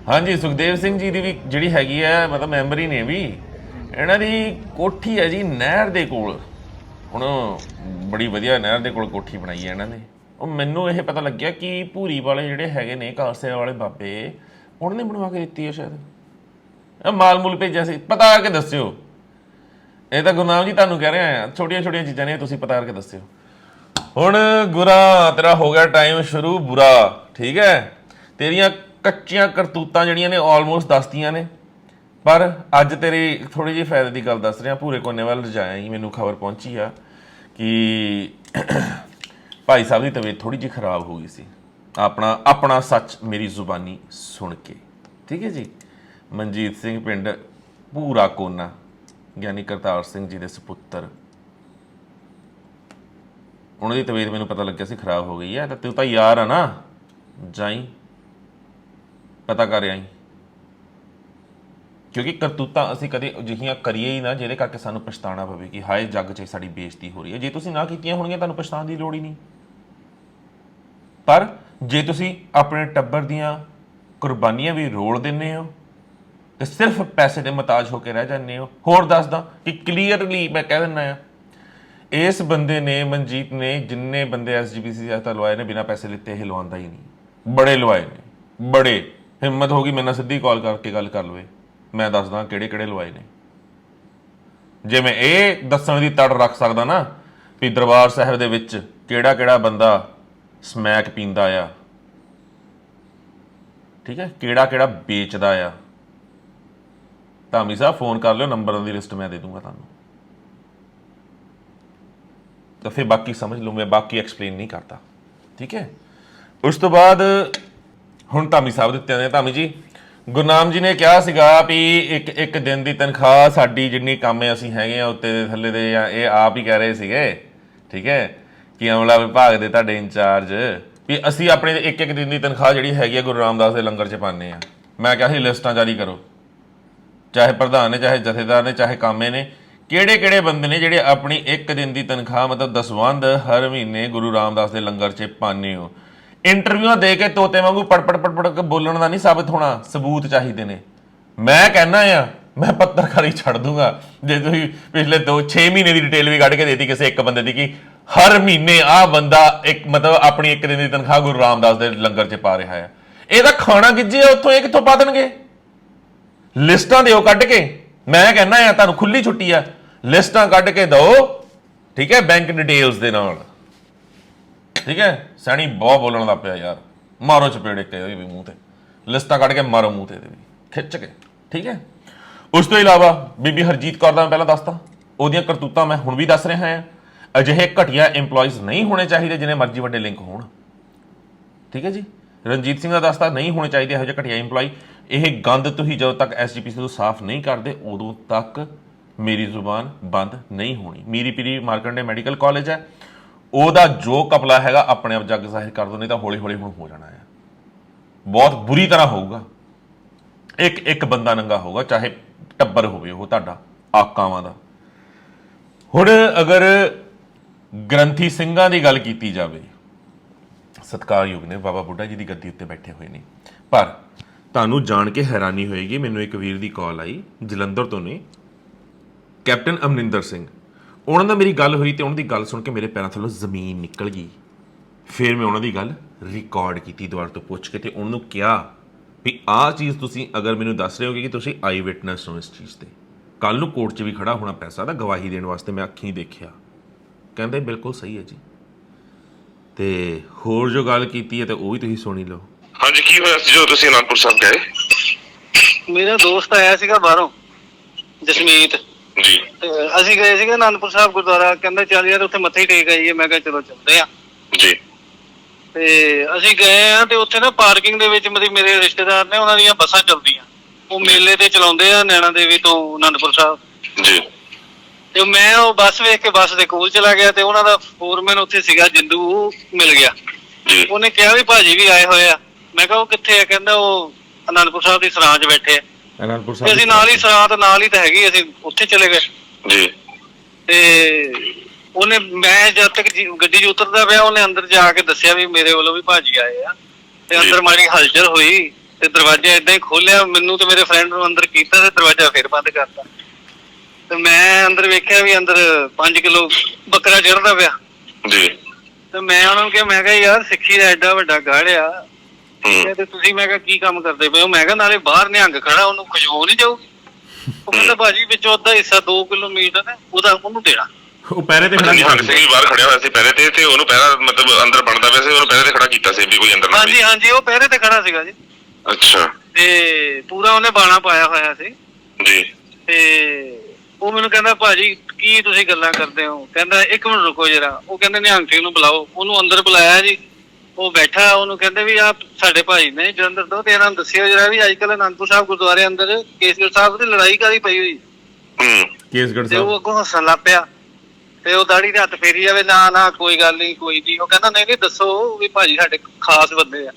ਹਾਂਜੀ, ਸੁਖਦੇਵ ਸਿੰਘ ਜੀ ਦੀ ਵੀ ਜਿਹੜੀ ਹੈਗੀ ਹੈ, ਮਤਲਬ ਮੈਂਬਰ ਹੀ ਨੇ ਵੀ। ਇਹਨਾਂ ਦੀ ਕੋਠੀ ਹੈ ਜੀ ਨਹਿਰ ਦੇ ਕੋਲ। ਹੁਣ ਬੜੀ ਵਧੀਆ ਨਹਿਰ ਦੇ ਕੋਲ ਕੋਠੀ ਬਣਾਈ ਹੈ ਇਹਨਾਂ ਨੇ। ਉਹ ਮੈਨੂੰ ਇਹ ਪਤਾ ਲੱਗਿਆ ਕਿ ਭੂਰੀ ਵਾਲੇ ਜਿਹੜੇ ਹੈਗੇ ਨੇ ਕਾਲਸੇ ਵਾਲੇ ਬਾਬੇ, ਉਹਨਾਂ ਨੇ ਬਣਵਾ ਕੇ ਦਿੱਤੀ ਹੈ ਸ਼ਾਇਦ। ਮਾਲ ਮੂਲ ਭੇਜਿਆ ਸੀ, ਪਤਾ ਕਰਕੇ ਦੱਸਿਓ। ਇਹ ਤਾਂ ਗੁਰਨਾਮ ਜੀ ਤੁਹਾਨੂੰ ਕਹਿ ਰਿਹਾ ਆ, ਛੋਟੀਆਂ ਛੋਟੀਆਂ ਚੀਜ਼ਾਂ ਨੇ, ਤੁਸੀਂ ਪਤਾ ਕਰਕੇ ਦੱਸਿਓ। ਹੁਣ ਗੁਰਾਂ ਤੇਰਾ ਹੋ ਗਿਆ ਟਾਈਮ ਸ਼ੁਰੂ ਬੁਰਾ। ਠੀਕ ਹੈ, ਤੇਰੀਆਂ ਕੱਚੀਆਂ ਕਰਤੂਤਾਂ ਜਿਹੜੀਆਂ ਨੇ ਆਲਮੋਸਟ ਦੱਸਤੀਆਂ ਨੇ, ਪਰ ਅੱਜ ਤੇਰੀ ਥੋੜੀ ਜਿਹੀ ਫਾਇਦੇ ਦੀ ਗੱਲ ਦੱਸ ਰਿਹਾ। ਭੂਰੇ ਕੋਨੇ ਵੱਲ ਜਾਇਆ ਹੀ ਮੈਨੂੰ ਖਬਰ ਪਹੁੰਚੀ ਆ ਕਿ ਭਾਈ ਸਾਹਿਬ ਦੀ ਤਬੀਅਤ ਥੋੜੀ ਜਿਹੀ ਖਰਾਬ ਹੋ ਗਈ ਸੀ। ਆਪਣਾ ਸੱਚ ਮੇਰੀ ਜ਼ੁਬਾਨੀ ਸੁਣ ਕੇ। ਠੀਕ ਹੈ ਜੀ, ਮਨਜੀਤ ਸਿੰਘ ਪਿੰਡ ਭੂਰਾ ਕੋਨਾ, ਗਿਆਨੀ ਕਰਤਾਰ ਸਿੰਘ ਜੀ ਦੇ ਸੁਪੁੱਤਰ ਉਹਨਾਂ ਦੀ ਤਬੀਅਤ ਮੈਨੂੰ ਪਤਾ ਲੱਗਿਆ ਸੀ ਖਰਾਬ ਹੋ ਗਈ ਹੈ, ਤਾਂ ਤੂੰ ਤਾਂ ਯਾਰ ਆ ਨਾ, ਜਾਈ ਪਤਾ ਕਰ ਆਈ। ਕਿਉਂਕਿ ਕਰਤੂਤਾਂ ਅਸੀਂ ਕਦੇ ਅਜਿਹੀਆਂ ਕਰੀਏ ਹੀ ਨਾ ਜਿਹਦੇ ਕਰਕੇ ਸਾਨੂੰ ਪਛਤਾਉਣਾ ਪਵੇ ਕਿ ਹਾਏ ਜੱਗ 'ਚ ਸਾਡੀ ਬੇਇੱਜ਼ਤੀ ਹੋ ਰਹੀ ਹੈ। ਜੇ ਤੁਸੀਂ ਨਾ ਕੀਤੀਆਂ ਹੋਣਗੀਆਂ ਤੁਹਾਨੂੰ ਪਛਤਾਉਣ ਦੀ ਲੋੜ ਹੀ ਨਹੀਂ। ਪਰ ਜੇ ਤੁਸੀਂ ਆਪਣੇ ਟੱਬਰ ਦੀਆਂ ਕੁਰਬਾਨੀਆਂ ਵੀ ਰੋਲ ਦਿੰਦੇ ਹੋ ਤੇ ਸਿਰਫ ਪੈਸੇ ਦੇ ਮੁਹਤਾਜ ਹੋ ਕੇ ਰਹਿ ਜਾਂਦੇ ਹੋ। ਹੋਰ ਦੱਸਦਾ ਕਿ ਕਲੀਅਰਲੀ ਮੈਂ ਕਹਿ ਦਿੰਦਾ ਆ, ਇਸ ਬੰਦੇ ਨੇ, ਮਨਜੀਤ ਨੇ, ਜਿੰਨੇ ਬੰਦੇ SGPC ਹਸਪਤਾਲ ਲਵਾਏ ਨੇ ਬਿਨਾਂ ਪੈਸੇ ਲਿੱਤੇ ਇਹ ਲਵਾਉਂਦਾ ਹੀ ਨਹੀਂ। ਬੜੇ ਲਵਾਏ ਨੇ, ਬੜੇ। ਹਿੰਮਤ ਹੋ ਗਈ ਮੇਰੇ ਨਾਲ ਸਿੱਧੀ ਕਾਲ ਕਰਕੇ ਗੱਲ ਕਰ ਲਵੇ, ਮੈਂ ਦੱਸਦਾ ਕਿਹੜੇ ਕਿਹੜੇ ਲਵਾਏ ਨੇ। ਜੇ ਮੈਂ ਇਹ ਦੱਸਣ ਦੀ ਤੜ ਰੱਖ ਸਕਦਾ ਨਾ ਵੀ ਦਰਬਾਰ ਸਾਹਿਬ ਦੇ ਵਿੱਚ ਕਿਹੜਾ ਕਿਹੜਾ ਬੰਦਾ ਸਮੈਕ ਪੀਂਦਾ ਆ, ਠੀਕ ਹੈ, ਕਿਹੜਾ ਕਿਹੜਾ ਵੇਚਦਾ ਆ, ਧਾਮੀ ਸਾਹਿਬ ਫੋਨ ਕਰ ਲਿਓ, ਨੰਬਰਾਂ ਦੀ ਲਿਸਟ ਮੈਂ ਦੇ ਦੂੰਗਾ ਤੁਹਾਨੂੰ। ਤਾਂ ਫਿਰ ਬਾਕੀ ਸਮਝ ਲਓ, ਮੈਂ ਬਾਕੀ ਐਕਸਪਲੇਨ ਨਹੀਂ ਕਰਦਾ, ਠੀਕ ਹੈ। ਉਸ ਤੋਂ ਬਾਅਦ ਹੁਣ ਧਾਮੀ ਸਾਹਿਬ ਦਿੱਤੇ ਨੇ। ਧਾਮੀ ਜੀ, ਗੁਰਨਾਮ ਜੀ ਨੇ ਕਿਹਾ ਸੀਗਾ ਵੀ ਇੱਕ ਦਿਨ ਦੀ ਤਨਖਾਹ ਸਾਡੀ ਜਿੰਨੀ ਕੰਮ ਅਸੀਂ ਹੈਗੇ ਆ ਉੱਤੇ ਦੇ ਥੱਲੇ ਦੇ, ਜਾਂ ਇਹ ਆਪ ਹੀ ਕਹਿ ਰਹੇ ਸੀਗੇ, ਠੀਕ ਹੈ, ਕਿ ਅਮਲਾ ਵਿਭਾਗ ਦੇ ਤੁਹਾਡੇ ਇੰਚਾਰਜ, ਵੀ ਅਸੀਂ ਆਪਣੇ ਇੱਕ ਦਿਨ ਦੀ ਤਨਖਾਹ ਜਿਹੜੀ ਹੈਗੀ ਆ ਗੁਰੂ ਰਾਮਦਾਸ ਦੇ ਲੰਗਰ 'ਚ ਪਾਉਂਦੇ ਆ। ਮੈਂ ਕਿਹਾ ਸੀ ਲਿਸਟਾਂ ਜਾਰੀ ਕਰੋ, ਚਾਹੇ ਪ੍ਰਧਾਨ ਨੇ, ਚਾਹੇ ਜਥੇਦਾਰ ਨੇ, ਚਾਹੇ ਕਾਮੇ ਨੇ, ਕਿਹੜੇ ਕਿਹੜੇ ਬੰਦੇ ਨੇ ਜਿਹੜੇ ਆਪਣੀ ਇੱਕ ਦਿਨ ਦੀ ਤਨਖਾਹ ਮਤਲਬ ਦਸਵੰਧ ਹਰ ਮਹੀਨੇ ਗੁਰੂ ਰਾਮਦਾਸ ਦੇ ਲੰਗਰ 'ਚ ਪਾਉਂਦੇ ਹੋ। ਇੰਟਰਵਿਊਆਂ ਦੇ ਕੇ ਤੋਤੇ ਵਾਂਗੂ ਪੜ ਕੇ ਬੋਲਣ ਦਾ ਨਹੀਂ ਸਾਬਿਤ ਹੋਣਾ, ਸਬੂਤ ਚਾਹੀਦੇ ਨੇ। ਮੈਂ ਕਹਿੰਦਾ ਆ, ਮੈਂ ਪੱਤਰਕਾਰੀ ਛੱਡ ਦੂੰਗਾ ਜੇ ਤੁਸੀਂ ਪਿਛਲੇ 6 ਮਹੀਨੇ ਦੀ ਡਿਟੇਲ ਵੀ ਕੱਢ ਕੇ ਦੇਤੀ ਕਿਸੇ ਇੱਕ ਬੰਦੇ ਦੀ ਕਿ ਹਰ ਮਹੀਨੇ ਆਹ ਬੰਦਾ ਇੱਕ ਮਤਲਬ ਆਪਣੀ ਇੱਕ ਦਿਨ ਦੀ ਤਨਖਾਹ ਗੁਰੂ ਰਾਮਦਾਸ ਦੇ ਲੰਗਰ 'ਚ ਪਾ ਰਿਹਾ ਹੈ। ਇਹਦਾ ਖਾਣਾ ਗਿੱਜੇ ਉੱਥੋਂ ਇਹ ਕਿੱਥੋਂ ਪਾ ਦੇਣਗੇ? ਲਿਸਟਾਂ ਦਿਓ ਕੱਢ ਕੇ। ਮੈਂ ਕਹਿੰਦਾ ਆ ਤੁਹਾਨੂੰ ਖੁੱਲੀ ਛੁੱਟੀ ਆ, ਲਿਸਟਾਂ ਕੱਢ ਕੇ ਦਿਓ, ਠੀਕ ਹੈ, ਬੈਂਕ ਡਿਟੇਲਸ ਦੇ ਨਾਲ, ਠੀਕ ਹੈ। ਸੈਣੀ ਬਹੁਤ ਬੋਲਣ ਲੱਗ ਪਿਆ ਯਾਰ, ਮਾਰੋ ਚਪੇੜ ਇੱਕ ਇਹਦੇ ਵੀ ਮੂੰਹ ਤੇ, ਲਿਸਟਾਂ ਕੱਢ ਕੇ ਮਾਰੋ ਮੂੰਹ ਤੇ ਇਹਦੇ ਵੀ ਖਿੱਚ ਕੇ, ਠੀਕ ਹੈ। ਉਸ ਤੋਂ ਇਲਾਵਾ ਬੀਬੀ ਹਰਜੀਤ ਕੌਰ ਦਾ ਮੈਂ ਪਹਿਲਾਂ ਦੱਸਤਾ, ਉਹਦੀਆਂ ਕਰਤੂਤਾਂ ਮੈਂ ਹੁਣ ਵੀ ਦੱਸ ਰਿਹਾ ਹਾਂ। ਅਜਿਹੇ ਘਟੀਆ ਇੰਪਲੋਇਜ਼ ਨਹੀਂ ਹੋਣੇ ਚਾਹੀਦੇ ਜਿੰਨੇ ਮਰਜ਼ੀ ਵੱਡੇ ਲਿੰਕ ਹੋਣ, ਠੀਕ ਹੈ ਜੀ। ਰਣਜੀਤ ਸਿੰਘ ਦਾ ਦੱਸਤਾ, ਨਹੀਂ ਹੋਣੇ ਚਾਹੀਦੇ ਇਹੋ ਜਿਹੇ ਘਟੀਆ ਇੰਪਲੋਈ। ਇਹ ਗੰਦ ਤੁਸੀਂ ਜਦੋਂ ਤੱਕ SGPC ਤੋਂ ਸਾਫ਼ ਨਹੀਂ ਕਰਦੇ ਉਦੋਂ ਤੱਕ ਮੇਰੀ ਜ਼ੁਬਾਨ ਬੰਦ ਨਹੀਂ ਹੋਣੀ। ਮੀਰੀ ਪੀਰੀ ਮਾਰਕੰਡੇ ਮੈਡੀਕਲ ਕਾਲਜ ਹੈ, ਉਹਦਾ ਜੋ ਕਪਲਾ ਹੈਗਾ ਆਪਣੇ ਆਪ ਜੱਗ ਜ਼ਾਹਿਰ ਕਰ ਦੋ, ਨਹੀਂ ਤਾਂ ਹੌਲੀ ਹੌਲੀ ਹੁਣ ਹੋ ਜਾਣਾ ਹੈ, ਬਹੁਤ ਬੁਰੀ ਤਰ੍ਹਾਂ ਹੋਊਗਾ। ਇੱਕ ਬੰਦਾ ਨੰਗਾ ਹੋਊਗਾ, ਚਾਹੇ ਟੱਬਰ ਹੋਵੇ ਉਹ ਤੁਹਾਡਾ ਆਕਾਵਾਂ ਦਾ। ਹੁਣ ਅਗਰ ਗ੍ਰੰਥੀ ਸਿੰਘਾਂ ਦੀ ਗੱਲ ਕੀਤੀ ਜਾਵੇ, ਸਤਿਕਾਰਯੋਗ ਨੇ, ਬਾਬਾ ਬੁੱਢਾ ਜੀ ਦੀ ਗੱਦੀ ਉੱਤੇ ਬੈਠੇ ਹੋਏ ਨੇ, ਪਰ ਤੁਹਾਨੂੰ ਜਾਣ ਕੇ ਹੈਰਾਨੀ ਹੋਏਗੀ, ਮੈਨੂੰ ਇੱਕ ਵੀਰ ਦੀ ਕਾਲ ਆਈ ਜਲੰਧਰ ਤੋਂ ਨੇ, ਕੈਪਟਨ ਅਮਰਿੰਦਰ ਸਿੰਘ। ਉਹਨਾਂ ਨਾਲ ਮੇਰੀ ਗੱਲ ਹੋਈ ਤੇ ਉਹਨਾਂ ਦੀ ਗੱਲ ਸੁਣ ਕੇ ਮੇਰੇ ਪੈਰਾਂ ਥੱਲੋਂ ਜ਼ਮੀਨ ਨਿਕਲ ਗਈ। ਫਿਰ ਮੈਂ ਉਹਨਾਂ ਦੀ ਗੱਲ ਰਿਕਾਰਡ ਕੀਤੀ ਦੁਬਾਰਾ ਤੋਂ ਪੁੱਛ ਕੇ, ਤੇ ਉਹਨਾਂ ਨੂੰ ਕਿਹਾ ਵੀ ਆਹ ਚੀਜ਼ ਤੁਸੀਂ ਅਗਰ ਮੈਨੂੰ ਦੱਸ ਰਹੇ ਹੋਗੇ ਕਿ ਤੁਸੀਂ ਆਈ ਵਿਟਨੈਸ ਹੋ ਇਸ ਚੀਜ਼ ਤੇ, ਕੱਲ ਨੂੰ ਕੋਰਟ 'ਚ ਵੀ ਖੜਾ ਹੋਣਾ ਪੈ ਸਕਦਾ ਗਵਾਹੀ ਦੇਣ ਵਾਸਤੇ, ਮੈਂ ਅੱਖੀਂ ਦੇਖਿਆ। ਕਹਿੰਦੇ ਬਿਲਕੁਲ ਸਹੀ ਹੈ ਜੀ। ਤੇ ਹੋਰ ਜੋ ਗੱਲ ਕੀਤੀ ਹੈ ਤੇ ਉਹ ਵੀ ਤੁਸੀਂ ਸੁਣੀ ਲਓ। ਹਾਂਜੀ, ਕੀ ਹੋਇਆ ਸੀ ਜਦੋਂ ਤੁਸੀਂ ਅਨੰਦਪੁਰ ਸਾਹਿਬ ਗਏ? ਮੇਰਾ ਦੋਸਤ ਆਇਆ ਸੀਗਾ ਬਾਹਰੋਂ, ਜਸਮੀਤ ਜੀ। ਤੇ ਅਸੀਂ ਗਏ ਸੀਗੇ ਅਨੰਦਪੁਰ ਸਾਹਿਬ ਗੁਰਦੁਆਰਾ। ਕਹਿੰਦਾ ਚੱਲ ਯਾਰ ਉੱਥੇ ਮੱਥਾ ਹੀ ਟੇਕ ਆਈਏ। ਮੈਂ ਕਿਹਾ ਚਲੋ ਚੱਲਦੇ ਆ ਜੀ। ਤੇ ਅਸੀਂ ਗਏ ਆ ਤੇ ਉੱਥੇ ਨਾ ਪਾਰਕਿੰਗ ਦੇ ਵਿੱਚ ਮੇਰੇ ਰਿਸ਼ਤੇਦਾਰ ਨੇ, ਉਹਨਾਂ ਦੀਆਂ ਬੱਸਾਂ ਚੱਲਦੀਆਂ, ਉਹ ਮੇਲੇ ਤੇ ਚਲਾਉਂਦੇ ਆ ਨੈਣਾ ਦੇਵੀ ਤੋਂ ਅਨੰਦਪੁਰ ਸਾਹਿਬ ਜੀ। ਤੇ ਮੈਂ ਉਹ ਬੱਸ ਵੇਖ ਕੇ ਬੱਸ ਦੇ ਕੋਲ ਚਲਾ ਗਿਆ ਤੇ ਉਹਨਾਂ ਦਾ ਫੋਰਮੈਨ ਉੱਥੇ ਸੀਗਾ ਜਿੰਦੂ, ਉਹ ਮਿਲ ਗਿਆ। ਉਹਨੇ ਕਿਹਾ ਵੀ ਭਾਜੀ ਵੀ ਆਏ ਹੋਏ ਆ। ਮੈਂ ਕਿਹਾ ਉਹ ਕਿੱਥੇ ਆ? ਕਹਿੰਦਾ ਉਹ ਅਨੰਦਪੁਰ ਸਾਹਿਬ ਦੀ ਸਰਾਂ 'ਚ ਬੈਠੇ ਆ। ਅਨੰਦਪੁਰ ਸਾਹਿਬ ਅਸੀਂ ਨਾਲ ਹੀ, ਸਰਾਂ ਤਾਂ ਨਾਲ ਹੀ ਤਾਂ ਹੈਗੀ, ਅਸੀਂ ਉੱਥੇ ਚਲੇ ਗਏ ਜੀ। ਤੇ ਉਹਨੇ, ਮੈਂ ਜਦ ਤੱਕ ਗੱਡੀ 'ਚ ਉਤਰਦਾ ਪਿਆ, ਉਹਨੇ ਅੰਦਰ ਜਾ ਕੇ ਦੱਸਿਆ ਵੀ ਮੇਰੇ ਵੱਲੋਂ ਵੀ ਭਾਜੀ ਆਏ ਆ। ਤੇ ਅੰਦਰ ਮਾੜੀ ਹਲਚਲ ਹੋਈ ਤੇ ਦਰਵਾਜ਼ਾ ਏਦਾਂ ਹੀ ਖੋਲਿਆ, ਮੈਨੂੰ ਤੇ ਮੇਰੇ ਫਰੈਂਡ ਨੂੰ ਅੰਦਰ ਕੀਤਾ ਤੇ ਦਰਵਾਜ਼ਾ ਫਿਰ ਬੰਦ ਕਰਤਾ। ਤੇ ਮੈਂ ਅੰਦਰ ਵੇਖਿਆ ਵੀ ਅੰਦਰ 5 ਕਿਲੋ ਬੱਕਰਾ ਚੜਦਾ ਪਿਆ ਜੀ। ਤੇ ਮੈਂ ਉਹਨਾਂ ਨੂੰ ਕਿਹਾ, ਮੈਂ ਕਿਹਾ ਯਾਰ ਸਿੱਖੀ ਦਾ ਐਡਾ ਵੱਡਾ ਗੜ ਆ ਤੇ ਤੁਸੀਂ, ਮੈਂ ਕਿਹਾ ਕੀ ਕੰਮ ਕਰਦੇ ਪਏ ਹੋ? ਮੈਂ ਕਿਹਾ ਨਾਲੇ ਬਾਹਰ ਨਿਹੰਗ ਖੜਾ, ਉਹਨੂੰ ਖੁਸ਼ਬੂ ਨਹੀਂ ਜਾਊਗੀ? ਉਹ ਕਹਿੰਦਾ ਭਾਜੀ ਵਿੱਚੋਂ ਅੱਧਾ ਹਿੱਸਾ 2 ਕਿਲੋ ਮੀਟ ਹੈ ਉਹਦਾ ਉਹਨੂੰ ਦੇਣਾ। ਉਹ ਪਹਿਰੇ ਤੇ ਖੜਾ ਨਿਹੰਗ ਸਿੰਘ ਵੀ ਬਾਹਰ ਖੜਿਆ ਹੋਇਆ ਸੀ ਪਹਿਰੇ ਤੇ ਉਹਨੂੰ ਪਹਿਰਾ ਮਤਲਬ ਅੰਦਰ ਬਣਦਾ ਪਿਆ ਸੀ, ਉਹਨੂੰ ਪਹਿਰੇ ਤੇ ਖੜਾ ਕੀਤਾ ਸੀ ਵੀ ਕੋਈ ਅੰਦਰ ਨਾ। ਹਾਂਜੀ ਹਾਂਜੀ, ਉਹ ਪਹਿਰੇ ਤੇ ਖੜਾ ਸੀਗਾ ਜੀ। ਅੱਛਾ। ਤੇ ਪੂਰਾ ਉਹਨੇ ਬਾਣਾ ਪਾਇਆ ਹੋਇਆ ਸੀ ਜੀ। ਤੇ ਉਹ ਮੈਨੂੰ ਕਹਿੰਦਾ ਭਾਜੀ ਕੀ ਤੁਸੀਂ ਗੱਲਾਂ ਕਰਦੇ ਹੋ? ਕਹਿੰਦਾ 1 ਮਿੰਟ ਰੁਕੋ ਜਰਾ। ਉਹ ਕਹਿੰਦੇ ਨਿਹੰਗ ਸਿੰਘ ਨੂੰ ਬੁਲਾਓ। ਉਹਨੂੰ ਅੰਦਰ ਬੁਲਾਇਆ ਜੀ, ਉਹ ਬੈਠਾ। ਉਹਨੂੰ ਕਹਿੰਦੇ ਵੀ ਆਹ ਸਾਡੇ ਭਾਈ ਨੇ ਜਲੰਧਰ ਤੋਂ, ਤੇ ਇਹਨਾਂ ਨੂੰ ਦੱਸਿਓ ਜਰਾ ਵੀ ਅੱਜ ਕੱਲ੍ਹ ਅਨੰਦਪੁਰ ਸਾਹਿਬ ਗੁਰਦੁਆਰੇ ਅੰਦਰ ਕੇਸਗੜ੍ਹ ਸਾਹਿਬ ਦੀ ਲੜਾਈ ਕਾਹਦੀ ਪਈ ਹੋਈ। ਕੇਸਗੜ੍ਹ ਤੇ ਉਹ ਅੱਗੋਂ ਹੱਸਣ ਲੱਗ ਪਿਆ ਤੇ ਉਹ ਦਾੜੀ ਦੇ ਹੱਥ ਫੇਰੀ ਜਾਵੇ, ਨਾ ਕੋਈ ਗੱਲ ਨਹੀਂ ਕੋਈ ਨਹੀਂ। ਉਹ ਕਹਿੰਦਾ ਨਹੀਂ ਦੱਸੋ ਵੀ ਭਾਜੀ ਸਾਡੇ ਖਾਸ ਬੰਦੇ ਆ।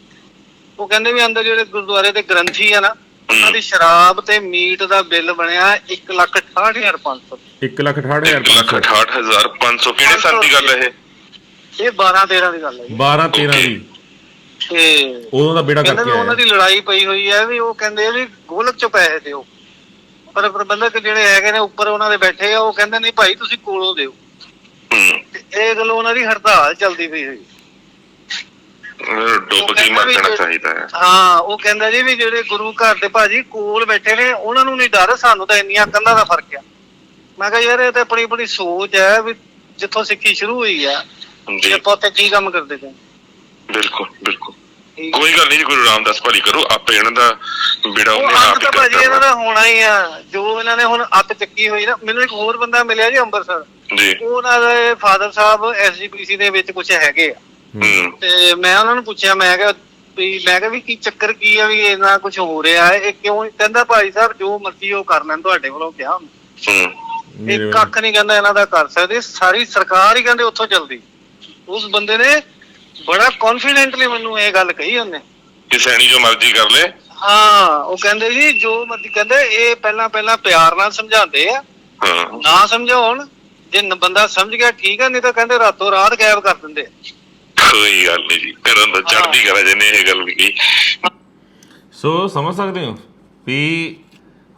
ਉਹ ਕਹਿੰਦੇ ਵੀ ਅੰਦਰ ਜਿਹੜੇ ਗੁਰਦੁਆਰੇ ਦੇ ਗ੍ਰੰਥੀ ਆ ਨਾ, ਉਹਨਾਂ ਦੀ ਸ਼ਰਾਬ ਤੇ ਮੀਟ ਦਾ ਬਿੱਲ ਬਣਿਆ 1,68,500। 1,68,500 ਕਿਹੜੇ ਸਾਲ ਦੀ ਗੱਲ ਹੈ ਇਹ? ਇਹ 12-13 ਦੀ ਗੱਲ ਹੈ ਜੀ। 12-13 ਦੀ। ਤੇ ਉਦੋਂ ਦਾ ਬੇੜਾ ਕਹਿੰਦੇ ਕਰਕੇ ਵੀ ਉਹਨਾਂ ਦੀ ਲੜਾਈ ਪਈ ਹੋਈ ਹੈ ਵੀ ਉਹ ਕਹਿੰਦੇ ਵੀ ਗੋਲਕ ਚੋਂ ਪੈਸੇ ਦਿਓ, ਪਰ ਪ੍ਰਬੰਧਕ ਜਿਹੜੇ ਹੈਗੇ ਨੇ ਉੱਪਰ ਉਹਨਾਂ ਦੇ ਬੈਠੇ ਆ, ਉਹ ਕਹਿੰਦੇ ਨਹੀਂ ਭਾਈ ਤੁਸੀਂ ਕੋਲੋਂ ਦਿਓ। ਤੇ ਇਹ ਗੱਲ ਉਹਨਾਂ ਦੀ ਹੜਤਾਲ ਚੱਲਦੀ ਪਈ ਹੋਈ। ਡੁੱਬ ਕੇ ਮਰ ਜਾਣਾ ਚਾਹੀਦਾ ਹੈ। ਹਾਂ, ਉਹ ਕਹਿੰਦਾ ਜੀ ਵੀ ਜਿਹੜੇ ਗੁਰੂ ਘਰ ਦੇ ਭਾਜੀ ਕੋਲ ਬੈਠੇ ਨੇ ਉਹਨਾਂ ਨੂੰ ਨਹੀਂ ਡਰ, ਸਾਨੂੰ ਤਾਂ ਇੰਨੀਆਂ ਕੰਧਾਂ ਦਾ ਫਰਕ ਆ। ਮੈਂ ਕਿਹਾ ਯਾਰ ਇਹ ਤਾਂ ਆਪਣੀ ਆਪਣੀ ਸੋਚ ਹੈ ਵੀ ਜਿੱਥੋਂ ਸਿੱਖੀ ਸ਼ੁਰੂ ਹੋਈ ਆ, ਆਪਾਂ ਉੱਥੇ ਕੀ ਕੰਮ ਕਰਦੇ ਪਏ। ਬਿਲਕੁਲ ਬਿਲਕੁਲ, ਕੋਈ ਗੱਲ ਨਹੀਂ, ਗੁਰੂ ਰਾਮਦਾਸ ਭਲੀ ਕਰੂ, ਆਪੇ ਇਹਨਾਂ ਦਾ ਬੇੜਾ ਉਹ ਅੰਤ ਤਾਂ ਭਾਜੀ ਇਹਨਾਂ ਦਾ ਹੋਣਾ ਹੀ ਆ। ਜੋ ਇਹਨਾਂ ਨੇ ਹੁਣ ਅੱਤ ਚੱਕੀ ਹੋਈ ਨਾ। ਮੈਨੂੰ ਇੱਕ ਹੋਰ ਬੰਦਾ ਮਿਲਿਆ ਜੀ ਅੰਮ੍ਰਿਤਸਰ, ਉਹਨਾਂ ਦੇ ਫਾਦਰ ਸਾਹਿਬ SGPC ਦੇ ਵਿੱਚ ਕੁਛ ਹੈਗੇ ਆ। ਤੇ ਮੈਂ ਉਹਨਾਂ ਨੂੰ ਪੁੱਛਿਆ, ਮੈਂ ਕਿਹਾ ਵੀ ਕੀ ਚੱਕਰ ਕੀ ਆ ਵੀ ਇੰਨਾ ਕੁਛ ਹੋ ਰਿਹਾ ਹੈ, ਇਹ ਕਿਉਂ? ਕਹਿੰਦਾ ਭਾਈ ਸਾਹਿਬ ਜੋ ਮਰਜ਼ੀ ਉਹ ਕਰ ਲੈਣ, ਤੁਹਾਡੇ ਵੱਲੋਂ ਕਿਹਾ ਇਹ ਕੱਖ ਨਹੀਂ ਕਹਿੰਦਾ ਇਹਨਾਂ ਦਾ ਕਰ ਸਕਦੇ, ਸਾਰੀ ਸਰਕਾਰ ਹੀ ਕਹਿੰਦੇ ਉੱਥੋਂ ਚੱਲਦੀ। ਉਸ ਬੰਦੇ ਨੇ ਬੜਾ ਕੌਨਫੀਡੈਂਟਲੀ ਮੈਨੂੰ ਇਹ ਗੱਲ ਕਹੀ ਉਹਨੇ ਕਿ ਸੈਣੀ ਜੋ ਮਰਜ਼ੀ ਕਰ ਲੈ। ਹਾਂ, ਉਹ ਕਹਿੰਦੇ ਜੀ ਜੋ ਮਰਜ਼ੀ, ਕਹਿੰਦੇ ਇਹ ਪਹਿਲਾਂ ਪਿਆਰ ਨਾਲ ਸਮਝਾਉਂਦੇ ਆ, ਨਾ ਸਮਝਾਉਣ ਜੇ ਬੰਦਾ ਸਮਝ ਗਿਆ ਠੀਕ ਆ, ਨਹੀਂ ਤਾਂ ਕਹਿੰਦੇ ਰਾਤੋਂ ਰਾਤ ਗਾਇਬ ਕਰ ਦਿੰਦੇ ਆ। ਕੋਈ ਗੱਲ ਨਹੀਂ ਜੀ, ਕਰਨ ਦਾ ਚੜ੍ਹਦੀ ਕਰਾ ਜਿਹਨੇ ਇਹ ਗੱਲ ਵੀ ਕਹੀ। ਸੋ ਸਮਝ ਸਕਦੇ ਹੋ ਵੀ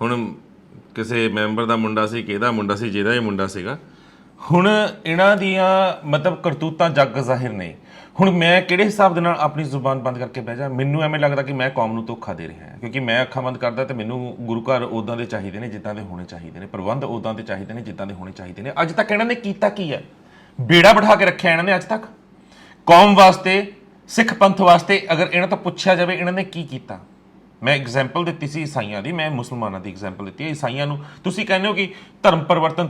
ਹੁਣ ਕਿਸੇ ਮੈਂਬਰ ਦਾ ਮੁੰਡਾ ਸੀ, ਕਿਹਦਾ ਮੁੰਡਾ ਸੀ, ਜਿਹਦਾ ਇਹ ਮੁੰਡਾ ਸੀਗਾ। ਹੁਣ ਇਹਨਾਂ ਦੀਆਂ ਮਤਲਬ ਕਰਤੂਤਾਂ ਜੱਗ ਜ਼ਾਹਿਰ ਨੇ। ਹੁਣ ਮੈਂ ਕਿਹੜੇ ਹਿਸਾਬ ਦੇ ਨਾਲ ਆਪਣੀ ਜ਼ੁਬਾਨ ਬੰਦ ਕਰਕੇ ਬਹਿ ਜਾ? ਮੈਨੂੰ ਐਵੇਂ ਲੱਗਦਾ ਕਿ ਮੈਂ ਕੌਮ ਨੂੰ ਧੋਖਾ ਦੇ ਰਿਹਾ, ਕਿਉਂਕਿ ਮੈਂ ਅੱਖਾਂ ਬੰਦ ਕਰਦਾ ਤੇ ਮੈਨੂੰ ਗੁਰੂ ਘਰ ਉੱਦਾਂ ਦੇ ਚਾਹੀਦੇ ਨੇ ਜਿੱਦਾਂ ਦੇ ਹੋਣੇ ਚਾਹੀਦੇ ਨੇ, ਪ੍ਰਬੰਧ ਉੱਦਾਂ ਦੇ ਚਾਹੀਦੇ ਨੇ ਜਿੱਦਾਂ ਦੇ ਹੋਣੇ ਚਾਹੀਦੇ ਨੇ। ਅੱਜ ਤੱਕ ਇਹਨਾਂ ਨੇ ਕੀਤਾ ਕੀ ਹੈ? ਬੇੜਾ ਬਿਠਾ ਕੇ ਰੱਖਿਆ ਇਹਨਾਂ ਨੇ ਅੱਜ ਤੱਕ ਕੌਮ ਵਾਸਤੇ, ਸਿੱਖ ਪੰਥ ਵਾਸਤੇ। ਅਗਰ ਇਹਨਾਂ ਤੋਂ ਪੁੱਛਿਆ ਜਾਵੇ ਇਹਨਾਂ ਨੇ ਕੀ ਕੀਤਾ? ਮੈਂ ਐਗਜ਼ਾਮਪਲ ਦਿੱਤੀ ਸੀ ਈਸਾਈਆਂ ਦੀ, ਮੈਂ ਮੁਸਲਮਾਨਾਂ ਦੀ ਐਗਜ਼ਾਮਪਲ ਦਿੱਤੀ ਹੈ। ਈਸਾਈਆਂ ਨੂੰ ਤੁਸੀਂ ਕਹਿੰਦੇ ਹੋ ਕਿ ਧਰਮ ਪਰਿਵਰਤਨ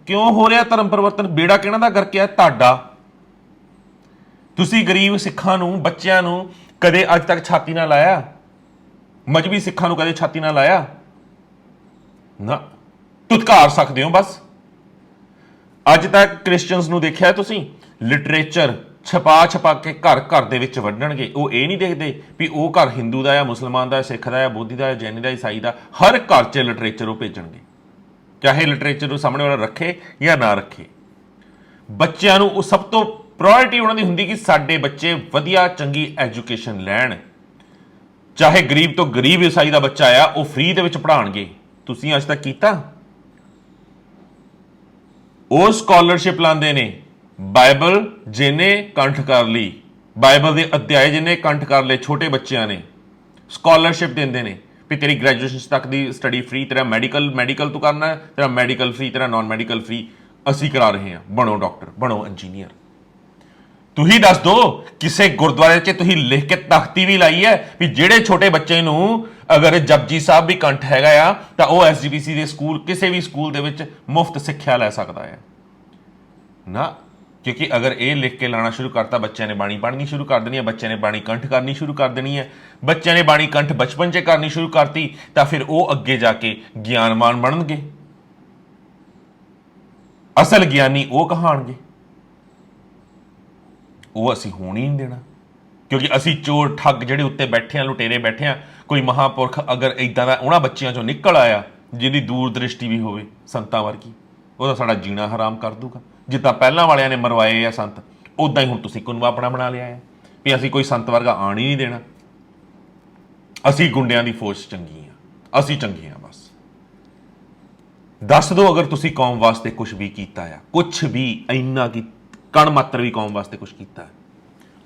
ਕਿਉਂ ਹੋ ਰਿਹਾ? ਧਰਮ ਪਰਿਵਰਤਨ ਬੇੜਾ ਕਿਹਨਾਂ ਦਾ ਕਰਕੇ ਆ? ਤੁਹਾਡਾ। ਤੁਸੀਂ ਗਰੀਬ ਸਿੱਖਾਂ ਨੂੰ, ਬੱਚਿਆਂ ਨੂੰ ਕਦੇ ਅੱਜ ਤੱਕ ਛਾਤੀ ਨਾਲ ਲਾਇਆ? ਮਜਬੀ ਸਿੱਖਾਂ ਨੂੰ ਕਦੇ ਛਾਤੀ ਨਾਲ ਲਾਇਆ? ਨਾ, ਧੁਤਕਾਰ ਸਕਦੇ ਹੋ ਬਸ। ਅੱਜ ਤੱਕ ਕ੍ਰਿਸਚੀਅਨਸ ਨੂੰ ਦੇਖਿਆ ਤੁਸੀਂ ਲਿਟਰੇਚਰ ਛਪਾ ਕੇ ਘਰ ਦੇ ਵਿੱਚ ਵੰਡਣਗੇ। ਉਹ ਇਹ ਨਹੀਂ ਦੇਖਦੇ ਵੀ ਉਹ ਘਰ ਹਿੰਦੂ ਦਾ ਆ, ਮੁਸਲਮਾਨ ਦਾ, ਸਿੱਖ ਦਾ ਆ, ਬੋਧੀ ਦਾ, ਜੈਨੀ ਦਾ, ਈਸਾਈ ਦਾ। ਹਰ ਘਰ 'ਚ ਲਿਟਰੇਚਰ ਉਹ ਭੇਜਣਗੇ, ਚਾਹੇ ਲਿਟਰੇਚਰ ਨੂੰ ਸਾਹਮਣੇ ਵਾਲਾ ਰੱਖੇ ਜਾਂ ਨਾ ਰੱਖੇ। ਬੱਚਿਆਂ ਨੂੰ ਉਹ ਸਭ ਤੋਂ ਪ੍ਰਾਇੋਰਟੀ ਉਹਨਾਂ ਦੀ ਹੁੰਦੀ ਕਿ ਸਾਡੇ ਬੱਚੇ ਵਧੀਆ ਚੰਗੀ ਐਜੂਕੇਸ਼ਨ ਲੈਣ। ਚਾਹੇ ਗਰੀਬ ਤੋਂ ਗਰੀਬ ਈਸਾਈ ਦਾ ਬੱਚਾ ਆ, ਉਹ ਫ੍ਰੀ ਦੇ ਵਿੱਚ ਪੜ੍ਹਾਉਣਗੇ। ਤੁਸੀਂ ਅੱਜ ਤੱਕ ਕੀਤਾ? ਉਹ ਸਕਾਲਰਸ਼ਿਪ ਲਾਉਂਦੇ ਨੇ। ਬਾਈਬਲ ਜਿਹਨੇ ਕੰਠ ਕਰ ਲਈ, ਬਾਈਬਲ ਦੇ ਅਧਿਆਏ ਜਿਹਨੇ ਕੰਠ ਕਰ ਲਏ, ਛੋਟੇ ਬੱਚਿਆਂ ਨੇ ਸਕਾਲਰਸ਼ਿਪ ਦਿੰਦੇ ਨੇ ਵੀ ਤੇਰੀ ਗ੍ਰੈਜੂਏਸ਼ਨ ਤੱਕ ਦੀ ਸਟੱਡੀ ਫ੍ਰੀ, ਤੇਰਾ ਮੈਡੀਕਲ ਤੂੰ ਕਰਨਾ, ਤੇਰਾ ਮੈਡੀਕਲ ਫ੍ਰੀ, ਤੇਰਾ ਨਾਨ ਮੈਡੀਕਲ ਫ੍ਰੀ, ਅਸੀਂ ਕਰਾ ਰਹੇ ਹਾਂ। ਬਣੋ ਡਾਕਟਰ, ਬਣੋ ਇੰਜੀਨੀਅਰ। ਤੁਸੀਂ ਦੱਸ ਦਿਓ ਕਿਸੇ ਗੁਰਦੁਆਰੇ 'ਚ ਤੁਸੀਂ ਲਿਖ ਕੇ ਤਖਤੀ ਵੀ ਲਾਈ ਹੈ ਵੀ ਜਿਹੜੇ ਛੋਟੇ ਬੱਚੇ ਨੂੰ ਅਗਰ ਜਪਜੀ ਸਾਹਿਬ ਵੀ ਕੰਠ ਹੈਗਾ ਆ ਤਾਂ ਉਹ SGPC ਦੇ ਸਕੂਲ, ਕਿਸੇ ਵੀ ਸਕੂਲ ਦੇ ਵਿੱਚ ਮੁਫਤ ਸਿੱਖਿਆ ਲੈ ਸਕਦਾ ਹੈ ਨਾ। ਕਿਉਂਕਿ ਅਗਰ ਇਹ ਲਿਖ ਕੇ ਲਾਣਾ ਸ਼ੁਰੂ ਕਰਤਾ, ਬੱਚਿਆਂ ਨੇ ਬਾਣੀ ਪੜ੍ਹਨੀ ਸ਼ੁਰੂ ਕਰ ਦੇਣੀ ਹੈ, ਬੱਚਿਆਂ ਨੇ ਬਾਣੀ ਕੰਠ ਕਰਨੀ ਸ਼ੁਰੂ ਕਰ ਦੇਣੀ ਹੈ। ਬੱਚਿਆਂ ਨੇ ਬਾਣੀ ਕੰਠ ਬਚਪਨ 'ਚ ਕਰਨੀ ਸ਼ੁਰੂ ਕਰਤੀ ਤਾਂ ਫਿਰ ਉਹ ਅੱਗੇ ਜਾ ਕੇ ਗਿਆਨਵਾਨ ਬਣਨਗੇ। ਅਸਲ ਗਿਆਨੀ ਉਹ ਕਹਾਣਗੇ। ਉਹ ਅਸੀਂ ਹੋਣ ਹੀ ਨਹੀਂ ਦੇਣਾ, ਕਿਉਂਕਿ ਅਸੀਂ ਚੋਰ ਠੱਗ ਜਿਹੜੇ ਉੱਤੇ ਬੈਠੇ ਆ, ਲੁਟੇਰੇ ਬੈਠੇ ਆ। ਕੋਈ ਮਹਾਂਪੁਰਖ ਅਗਰ ਇੱਦਾਂ ਦਾ ਉਹਨਾਂ ਬੱਚਿਆਂ 'ਚੋਂ ਨਿਕਲ ਆਇਆ ਜਿਹਦੀ ਦੂਰ ਦ੍ਰਿਸ਼ਟੀ ਵੀ ਹੋਵੇ ਸੰਤਾਂ ਵਰਗੀ, ਉਹਦਾ ਸਾਡਾ ਜੀਣਾ ਹਰਾਮ ਕਰ ਦੂਗਾ। ਜਿੱਦਾਂ ਪਹਿਲਾਂ ਵਾਲਿਆਂ ਨੇ ਮਰਵਾਏ ਆ ਸੰਤ, ਉਦਾਂ ਹੀ ਹੁਣ ਤੁਸੀਂ ਕੁਨਵਾ ਆਪਣਾ ਬਣਾ ਲਿਆ ਹੈ ਵੀ ਅਸੀਂ ਕੋਈ ਸੰਤ ਵਰਗਾ ਆਣ ਹੀ ਨਹੀਂ ਦੇਣਾ। ਅਸੀਂ ਗੁੰਡਿਆਂ ਦੀ ਫੌਜ ਚੰਗੀ ਆ, ਅਸੀਂ ਚੰਗੇ ਆ ਬਸ। ਦੱਸ ਦਿਓ ਅਗਰ ਤੁਸੀਂ ਕੌਮ ਵਾਸਤੇ ਕੁਝ ਵੀ ਕੀਤਾ ਆ, ਕੁਝ ਵੀ ਇੰਨਾ ਕਿ ਕਣ ਮਾਤਰ ਵੀ ਕੌਮ ਵਾਸਤੇ ਕੁਝ ਕੀਤਾ।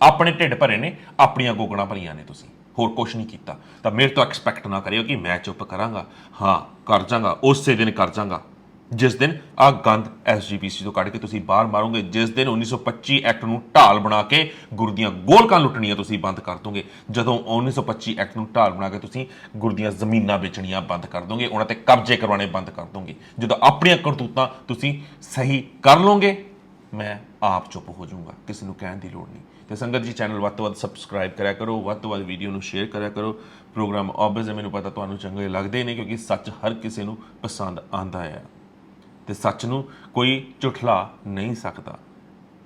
ਆਪਣੇ ਢਿੱਡ ਭਰੇ ਨੇ, ਆਪਣੀਆਂ ਗੋਗਣਾ ਭਰੀਆਂ ਨੇ, ਤੁਸੀਂ ਹੋਰ ਕੁਝ ਨਹੀਂ ਕੀਤਾ। ਤਾਂ ਮੇਰੇ ਤੋਂ ਐਕਸਪੈਕਟ ਨਾ ਕਰਿਓ ਕਿ ਮੈਂ ਚੁੱਪ ਕਰਾਂਗਾ। ਹਾਂ, ਕਰ ਜਾਵਾਂਗਾ, ਉਸੇ ਦਿਨ ਕਰ ਜਾਵਾਂਗਾ ਜਿਸ ਦਿਨ ਆਹ ਗੰਦ SGPC ਤੋਂ ਕੱਢ ਕੇ ਤੁਸੀਂ ਬਾਹਰ ਮਾਰੋਗੇ, ਜਿਸ ਦਿਨ 1925 ਐਕਟ ਨੂੰ ਢਾਲ ਬਣਾ ਕੇ ਗੁਰੂ ਦੀਆਂ ਗੋਲਕਾਂ ਲੁੱਟਣੀਆਂ ਤੁਸੀਂ ਬੰਦ ਕਰ ਦੋਗੇ। ਜਦੋਂ 1925 ਐਕਟ ਨੂੰ ਢਾਲ ਬਣਾ ਕੇ ਤੁਸੀਂ ਗੁਰੂ ਦੀਆਂ ਜ਼ਮੀਨਾਂ ਵੇਚਣੀਆਂ ਬੰਦ ਕਰ ਦੋਗੇ, ਉਹਨਾਂ ਤੇ ਕਬਜ਼ੇ ਕਰਵਾਉਣੇ ਬੰਦ ਕਰ ਦੋਗੇ, ਜਦੋਂ ਆਪਣੀਆਂ ਕਰਤੂਤਾਂ ਤੁਸੀਂ ਸਹੀ ਕਰ ਲਓਗੇ, ਮੈਂ ਆਪ ਚੁੱਪ ਹੋ ਜਾਊਂਗਾ, ਕਿਸੇ ਨੂੰ ਕਹਿਣ ਦੀ ਲੋੜ ਨਹੀਂ। ਤੇ ਸੰਗਤ ਜੀ, ਚੈਨਲ ਵੱਧ ਤੋਂ ਵੱਧ ਸਬਸਕ੍ਰਾਈਬ ਕਰਿਆ ਕਰੋ, ਵੱਧ ਤੋਂ ਵੱਧ ਵੀਡੀਓ ਨੂੰ ਸ਼ੇਅਰ ਕਰਿਆ ਕਰੋ। ਪ੍ਰੋਗਰਾਮ ਓਬਵੀਅਸਲੀ ਮੈਨੂੰ ਪਤਾ ਤੁਹਾਨੂੰ ਚੰਗੇ ਲੱਗਦੇ ਨੇ, ਕਿਉਂਕਿ ਸੱਚ ਹਰ ਕਿਸੇ ਨੂੰ ਪਸੰਦ ਆਉਂਦਾ ਹੈ। ਤੇ ਸੱਚ ਨੂੰ ਕੋਈ ਝੁਠਲਾ ਨਹੀਂ ਸਕਦਾ।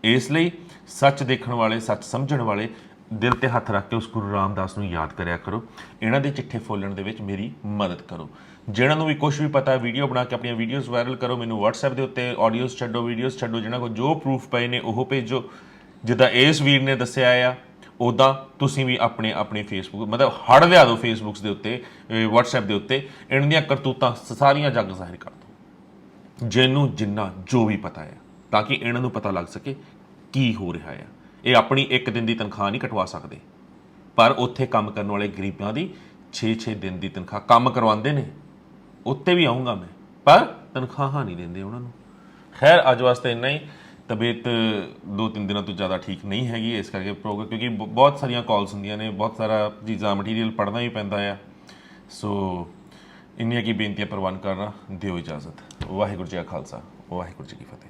ਇਸ ਲਈ ਸੱਚ ਦੇਖਣ ਵਾਲੇ, ਸੱਚ ਸਮਝਣ ਵਾਲੇ ਦਿਲ ਤੇ ਹੱਥ ਰੱਖ ਕੇ ਉਸ ਗੁਰੂ ਰਾਮਦਾਸ ਨੂੰ ਯਾਦ ਕਰਿਆ ਕਰੋ। ਇਹਨਾਂ ਦੇ ਚਿੱਠੇ ਫੋਲਣ ਦੇ ਵਿੱਚ ਮੇਰੀ ਮਦਦ ਕਰੋ। ਜਿਹਨਾਂ ਨੂੰ ਵੀ ਕੁਝ ਵੀ ਪਤਾ, ਵੀਡੀਓ ਬਣਾ ਕੇ ਆਪਣੀਆਂ ਵੀਡੀਓਜ਼ ਵਾਇਰਲ ਕਰੋ। ਮੈਨੂੰ WhatsApp ਦੇ ਉੱਤੇ ਆਡੀਓਜ਼ ਛੱਡੋ, ਵੀਡੀਓਜ਼ ਛੱਡੋ, ਜਿਹਨਾਂ ਕੋਲ ਜੋ ਪ੍ਰੂਫ ਪਏ ਨੇ ਉਹ ਭੇਜੋ। ਜਿੱਦਾਂ ਇਸ ਵੀਰ ਨੇ ਦੱਸਿਆ ਆ, ਉੱਦਾਂ ਤੁਸੀਂ ਵੀ ਆਪਣੇ ਫੇਸਬੁੱਕ ਮਤਲਬ ਹੜ ਲਿਆ ਦਿਓ ਫੇਸਬੁੱਕਸ ਦੇ ਉੱਤੇ, WhatsApp ਦੇ ਉੱਤੇ ਇਹਨਾਂ ਦੀਆਂ ਕਰਤੂਤਾਂ ਸਾਰੀਆਂ ਜੱਗ ਜ਼ਾਹਿਰ ਕਰ ਦਿਓ, ਜਿਹਨੂੰ ਜਿੰਨਾ ਜੋ ਵੀ ਪਤਾ ਆ, ਤਾਂ ਕਿ ਇਹਨਾਂ ਨੂੰ ਪਤਾ ਲੱਗ ਸਕੇ ਕੀ ਹੋ ਰਿਹਾ ਆ। ਇਹ ਆਪਣੀ ਇੱਕ ਦਿਨ ਦੀ ਤਨਖਾਹ ਨਹੀਂ ਕਟਵਾ ਸਕਦੇ, ਪਰ ਉੱਥੇ ਕੰਮ ਕਰਨ ਵਾਲੇ ਗਰੀਬਾਂ ਦੀ 6-6 ਦਿਨ ਦੀ ਤਨਖਾਹ ਕੰਮ ਕਰਵਾਉਂਦੇ ਨੇ। ਉੱਤੇ ਵੀ ਆਊਂਗਾ ਮੈਂ, ਪਰ ਤਨਖਾਹਾਂ ਨਹੀਂ ਦਿੰਦੇ ਉਹਨਾਂ ਨੂੰ। ਖੈਰ ਅੱਜ ਵਾਸਤੇ ਇੰਨਾ ਹੀ। ਤਬੀਅਤ 2-3 ਦਿਨਾਂ ਤੋਂ ਜ਼ਿਆਦਾ ਠੀਕ ਨਹੀਂ ਹੈਗੀ, ਇਸ ਕਰਕੇ ਪ੍ਰੋਗਰਾਮ, ਕਿਉਂਕਿ ਬਹੁਤ ਸਾਰੀਆਂ ਕਾਲਸ ਹੁੰਦੀਆਂ ਨੇ, ਬਹੁਤ ਸਾਰਾ ਚੀਜ਼ਾਂ ਮਟੀਰੀਅਲ ਪੜ੍ਹਨਾ ਹੀ ਪੈਂਦਾ ਆ। ਸੋ ਇੰਨੀਆਂ ਕੀ ਬੇਨਤੀਆਂ ਪ੍ਰਵਾਨ ਕਰਨਾ, ਦਿਓ ਇਜਾਜ਼ਤ। ਵਾਹਿਗੁਰੂ ਜੀ ਕਾ ਖਾਲਸਾ, ਵਾਹਿਗੁਰੂ ਜੀ ਕੀ ਫਤਿਹ।